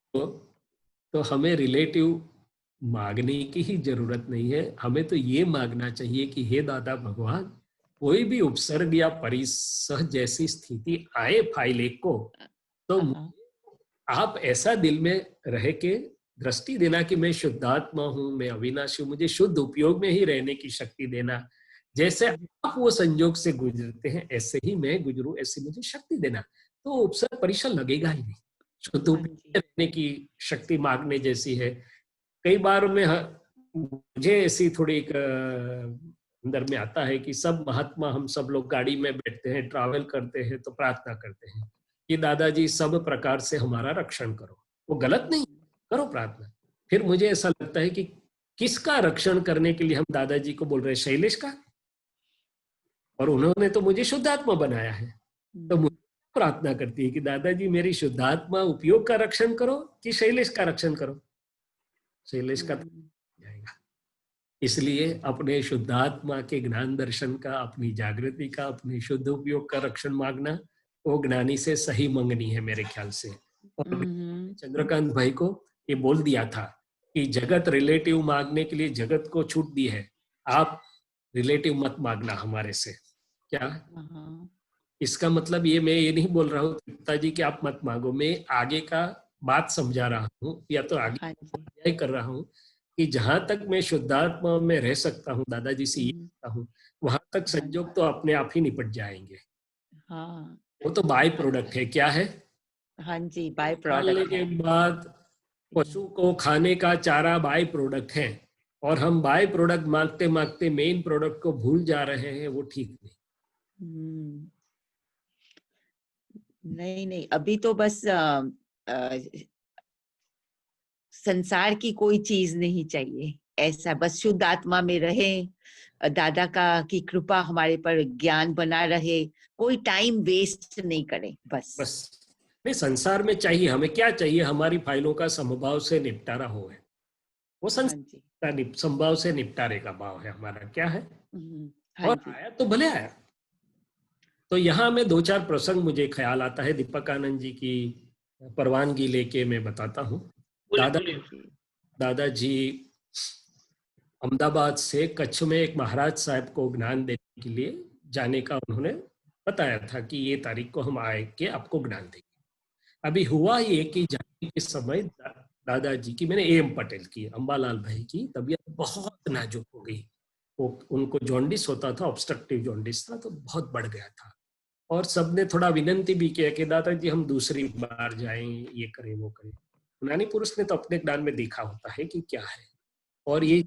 तो हमें रिलेटिव मांगने की ही जरूरत नहीं है, हमें तो ये मांगना चाहिए कि हे दादा भगवान, कोई भी उपसर्ग या परिसह जैसी स्थिति आए फाइल एक को, तो आप ऐसा दिल में रह के दृष्टि देना कि मैं शुद्धात्मा हूं, मैं अविनाशी हूं, मुझे शुद्ध उपयोग में ही रहने की शक्ति देना। जैसे आप वो संयोग से गुजरते हैं ऐसे ही मैं गुजरूं, ऐसे मुझे शक्ति देना। तो उपसर्ग परिसर लगेगा ही नहीं, शुद्ध उपयोग में रहने की शक्ति मांगने जैसी है। कई बार मुझे ऐसी थोड़ी अंदर में आता है कि सब महात्मा, हम सब लोग गाड़ी में बैठते हैं, ट्रैवल करते हैं, तो प्रार्थना करते हैं कि दादाजी सब प्रकार से हमारा रक्षण करो। वो गलत नहीं, करो प्रार्थना। फिर मुझे ऐसा लगता है कि किसका रक्षण करने के लिए हम दादाजी को बोल रहे हैं? शैलेश का, और उन्होंने तो मुझे शुद्धात्मा बनाया है। तो मुझे प्रार्थना करती है कि दादाजी मेरी शुद्धात्मा उपयोग का रक्षण करो कि शैलेश का रक्षण करो। शैलेश का जाएगा। इसलिए अपने शुद्धात्मा के ज्ञान दर्शन का, अपनी जागृति का, अपने शुद्ध उपयोग का रक्षण मांगना, वो ज्ञानी से सही मंगनी है मेरे ख्याल से। और चंद्रकांत भाई को ये बोल दिया था कि जगत रिलेटिव मांगने के लिए जगत को छूट दी है, आप रिलेटिव मत मांगना हमारे से। क्या इसका मतलब ये, मैं ये नहीं बोल रहा हूँ तृप्ता जी कि आप मत मांगो, मैं आगे का बात समझा रहा हूँ या तो आगे कर रहा हूँ कि जहां तक मैं शुद्धात्मा में रह सकता हूँ, दादाजी से ये कहता हूँ, वहां तक संयोग तो अपने आप ही निपट जाएंगे। हाँ, वो तो बाय प्रोडक्ट है। क्या है? हाँ जी, बाय प्रोडक्ट के बाद पशु को खाने का चारा बाय प्रोडक्ट है, और हम बाय प्रोडक्ट मांगते मांगते मेन प्रोडक्ट को भूल जा रहे हैं। वो ठीक नहीं। नहीं, अभी तो बस संसार की कोई चीज नहीं चाहिए, ऐसा बस शुद्ध आत्मा में रहे, दादा का की कृपा हमारे पर ज्ञान बना रहे, कोई टाइम वेस्ट नहीं करे, बस नहीं, संसार में चाहिए, हमें क्या चाहिए? हमारी फाइलों का समभाव से निपटारा हो है, वो संसार का समभाव से निपटारे का भाव है हमारा। क्या है? और आया तो भले आया। तो यहाँ में 2-4 प्रसंग मुझे ख्याल आता है, दीपक आनंद जी की परवानगी लेके मैं बताता हूँ। दादाजी अहमदाबाद से कच्छ में एक महाराज साहब को ज्ञान देने के लिए जाने का उन्होंने बताया था कि ये तारीख को हम आए के आपको ज्ञान देंगे। अभी हुआ ये कि जाने के समय दादाजी की, मैंने एम पटेल की, अंबालाल भाई की तबीयत बहुत नाजुक हो गई। वो उनको जॉन्डिस होता था, ऑब्स्ट्रक्टिव जॉन्डिस था, तो बहुत बढ़ गया था। और सबने थोड़ा विनंती भी किया कि दादाजी हम दूसरी बार जाएं, ये करें वो करें। ज्ञानी पुरुष ने तो अपने ज्ञान में देखा होता है कि क्या है, और ये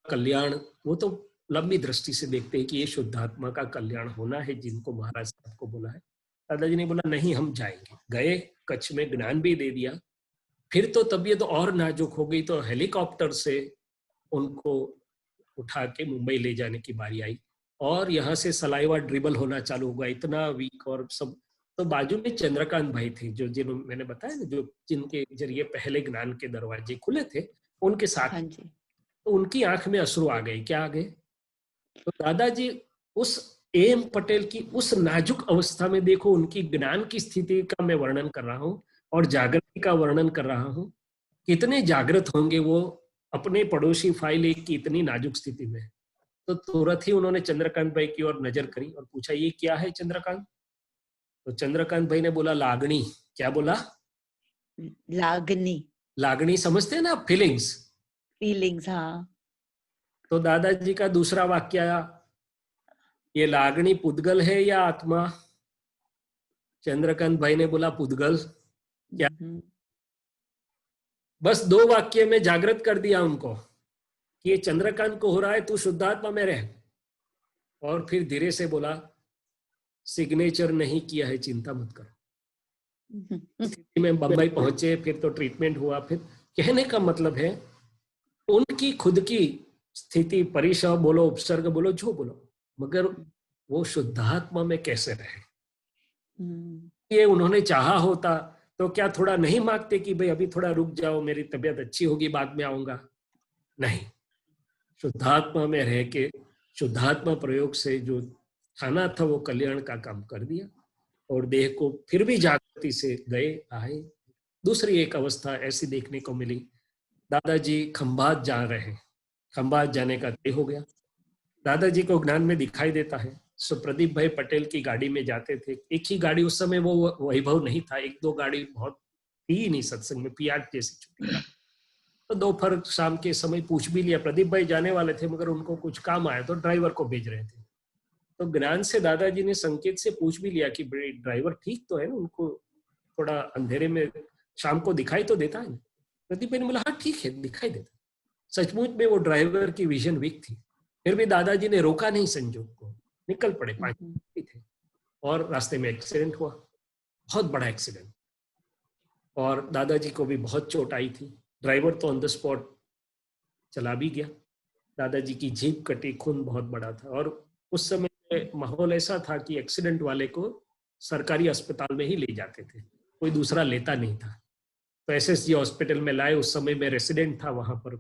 कल्याण वो तो लंबी दृष्टि से देखते हैं कि ये शुद्धात्मा का कल्याण होना है जिनको महाराज साहब को बोला है। दादाजी ने बोला नहीं हम जाएंगे। गए, कच्छ में ज्ञान भी दे दिया। फिर तो तबीयत और नाजुक हो गई, तो हेलीकॉप्टर से उनको उठा के मुंबई ले जाने की बारी आई, और यहाँ से सलाइवा ड्रिबल होना चालू हुआ, इतना वीक और सब। तो बाजू में चंद्रकांत भाई थे, जो जिन्होंने मैंने बताया ना, जो जिनके जरिए पहले ज्ञान के दरवाजे खुले थे, उनके साथ। तो उनकी आंख में अश्रु आ गए। क्या आ गए? तो दादाजी उस एम पटेल की उस नाजुक अवस्था में, देखो उनकी ज्ञान की स्थिति का मैं वर्णन कर रहा हूँ और जागृति का वर्णन कर रहा हूँ, कितने जागृत होंगे वो अपने पड़ोसी फाइल एक की इतनी नाजुक स्थिति में। तो तुरंत ही उन्होंने चंद्रकांत भाई की ओर नजर करी और पूछा ये क्या है चंद्रकांत? तो चंद्रकांत भाई ने बोला लागणी। क्या बोला? लागनी। लागणी समझते हैं ना, फीलिंग्स। फीलिंग्स, हाँ। तो दादाजी का दूसरा वाक्य आया, ये लागणी पुद्गल है या आत्मा? चंद्रकांत भाई ने बोला पुद्गल। क्या? बस 2 वाक्य में जागृत कर दिया उनको कि ये चंद्रकांत को हो रहा है, तू शुद्धात्मा में रह। और फिर धीरे से बोला सिग्नेचर नहीं किया है, चिंता मत करो। स्थिति में बंबई पहुंचे, फिर तो ट्रीटमेंट हुआ। फिर कहने का मतलब है उनकी खुद की स्थिति परिश बोलो, उपसर्ग बोलो, जो बोलो, मगर वो शुद्धात्मा में कैसे रहे। ये उन्होंने चाहा होता तो क्या थोड़ा नहीं मांगते कि भाई अभी थोड़ा रुक जाओ, मेरी तबीयत अच्छी होगी, बाद में आऊंगा? नहीं, शुद्धात्मा में रह के शुद्धात्मा प्रयोग से जो खाना था वो कल्याण का काम कर दिया, और देह को फिर भी जागृति से गए आए। दूसरी एक अवस्था ऐसी देखने को मिली, दादाजी खंभात जा रहे हैं, खंभात जाने का तय हो गया। दादाजी को ज्ञान में दिखाई देता है, सो प्रदीप भाई पटेल की गाड़ी में जाते थे। एक ही गाड़ी, उस समय वो वैभव नहीं था, एक दो गाड़ी बहुत थी ही नहीं सत्संग में, पियाट जैसी छुट्टी। तो दोपहर शाम के समय पूछ भी लिया, प्रदीप भाई जाने वाले थे मगर उनको कुछ काम आया तो ड्राइवर को भेज रहे थे। तो ज्ञान से दादाजी ने संकेत से पूछ भी लिया कि ड्राइवर ठीक तो है ना, उनको थोड़ा अंधेरे में शाम को दिखाई तो देता है ना? प्रदीप भाई ने बोला हाँ ठीक है, दिखाई देता। सचमुच में वो ड्राइवर की विजन वीक थी, फिर भी दादाजी ने रोका नहीं संजोग को, निकल पड़े। 5 थे और रास्ते में एक्सीडेंट हुआ, बहुत बड़ा एक्सीडेंट, और दादाजी को भी बहुत चोट आई थी। ड्राइवर तो ऑन द स्पॉट चला भी गया, दादाजी की जीभ कटी, खून बहुत बड़ा था। और उस समय माहौल ऐसा था कि एक्सीडेंट वाले को सरकारी अस्पताल में ही ले जाते थे, कोई दूसरा लेता नहीं था। तो एसएसजी हॉस्पिटल में लाए, उस समय में रेसिडेंट था वहां पर,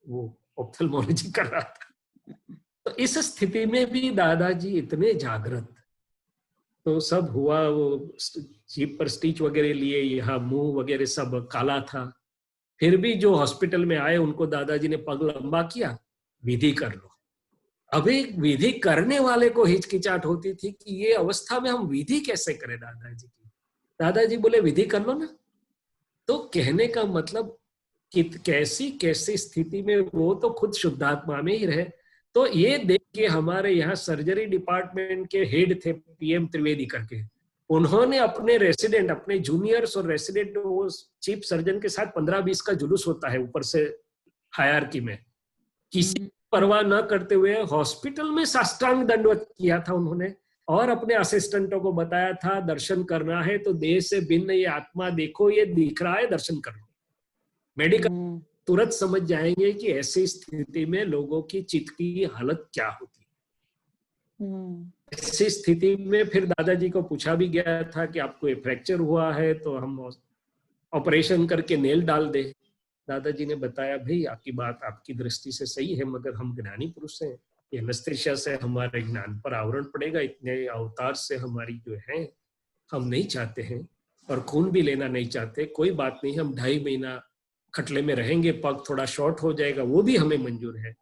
वो ऑप्थेल्मोलॉजी कर रहा था। तो इस स्थिति में भी दादाजी इतने जागृत, तो सब हुआ, वो जीभ पर स्टिच वगैरह लिए, यहाँ मुंह वगैरह सब काला था, फिर भी जो हॉस्पिटल में आए उनको दादाजी ने पग लंबा किया, विधि कर लो। अभी विधि करने वाले को हिचकिचाहट होती थी कि ये अवस्था में हम विधि कैसे करें दादाजी की। दादाजी बोले विधि कर लो ना। तो कहने का मतलब कि कैसी कैसी स्थिति में वो तो खुद शुद्धात्मा में ही रहे। तो ये देख के हमारे यहाँ सर्जरी डिपार्टमेंट के हेड थे पीएम त्रिवेदी करके, उन्होंने अपने रेसिडेंट, अपने जूनियर्स और रेसिडेंट, वो चीफ सर्जन के साथ 15-20 का जुलूस होता है ऊपर से हायरार्की में, किसी परवाह न करते हुए हॉस्पिटल में साष्टांग दंडवत किया था उन्होंने, और अपने असिस्टेंटों को बताया था दर्शन करना है तो देह से भिन्न ये आत्मा देखो, ये दिख रहा है, दर्शन कर लो। मेडिकल तुरंत समझ जाएंगे कि ऐसी स्थिति में लोगों की चित्त की हालत क्या होती। ऐसी स्थिति में फिर दादाजी को पूछा भी गया था कि आपको ये फ्रैक्चर हुआ है तो हम ऑपरेशन करके नेल डाल दे। दादाजी ने बताया भाई आपकी बात आपकी दृष्टि से सही है, मगर हम ज्ञानी पुरुष हैं, ये एनेस्थीसिया से हमारे ज्ञान पर आवरण पड़ेगा, इतने अवतार से हमारी जो है हम नहीं चाहते हैं, और खून भी लेना नहीं चाहते। कोई बात नहीं, हम 2.5 महीना खटले में रहेंगे, पग थोड़ा शॉर्ट हो जाएगा वो भी हमें मंजूर है।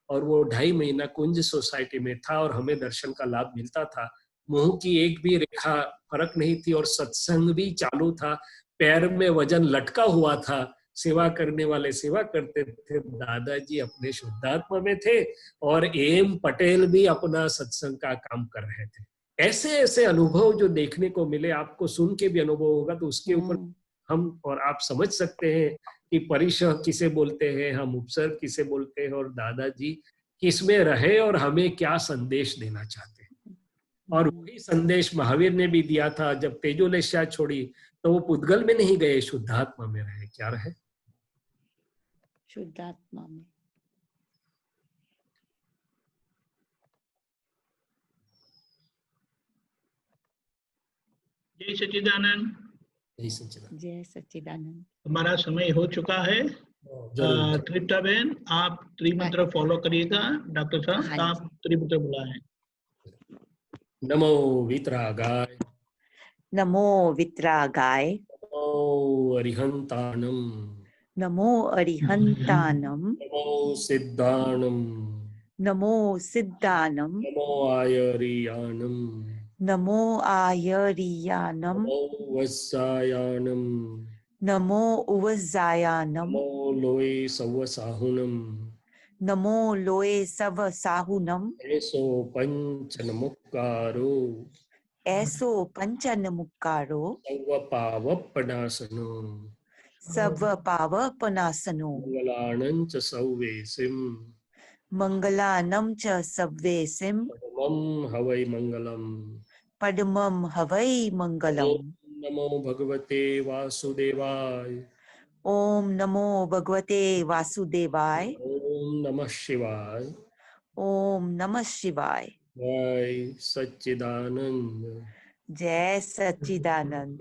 और वो 2.5 महीना कुंज सोसाइटी में था और हमें दर्शन का लाभ मिलता था। मुंह की एक भी रेखा फर्क नहीं थी और सत्संग भी चालू था, पैर में वजन लटका हुआ था, सेवा करने वाले सेवा करते थे। दादाजी अपने शुद्धात्मा में थे और एम पटेल भी अपना सत्संग का काम कर रहे थे। ऐसे ऐसे अनुभव जो देखने को मिले, आपको सुन के भी अनुभव होगा, तो उसके ऊपर हम और आप समझ सकते हैं कि परिशह किसे बोलते हैं, हम उपसर्ग किसे बोलते हैं, और दादाजी किसमें रहे और हमें क्या संदेश देना चाहते हैं। और वही संदेश महावीर ने भी दिया था, जब तेजोलेशा छोड़ी तो वो पुद्गल में नहीं गए, शुद्धात्मा में रहे। क्या रहे? शुद्धात्मा में। जय सच्चिदानंद। जय सच्चिदानंद। हमारा समय हो चुका है। तृप्ता बहन, आप त्रिमंत्र फॉलो करिएगा। डॉक्टर साहब आप त्रिमंत्र बुलाएं। नमो वितरागाय, नमो वितरागाय, नमो अरिहंतानम, नमो अरिहंतानम, नमो सिद्धानम, नमो सिद्धानम, नमो आयरियानम, नमो आयरियानम, नमो वत्सायानम, नमो उवज्जायानम, नमो लोए सवसाहुनम, नमो लोए सव साहुनम, ऐसो पंचनमुक्कारो, ऐसो पंचनमुक्कारो, सर्व पावपनासनो, सर्व पावपनासनो, मंगलानं च सौवेसिम, मंगलानं च सव्वेसिम, परमं हवै मंगलम, पद्मं हवै मंगलम। नमो भगवते वासुदेवाय, ओम नमो भगवते वासुदेवाय। ओम नमः शिवाय। ओम नमः शिवाय। जय सच्चिदानंद। जय सच्चिदानंद।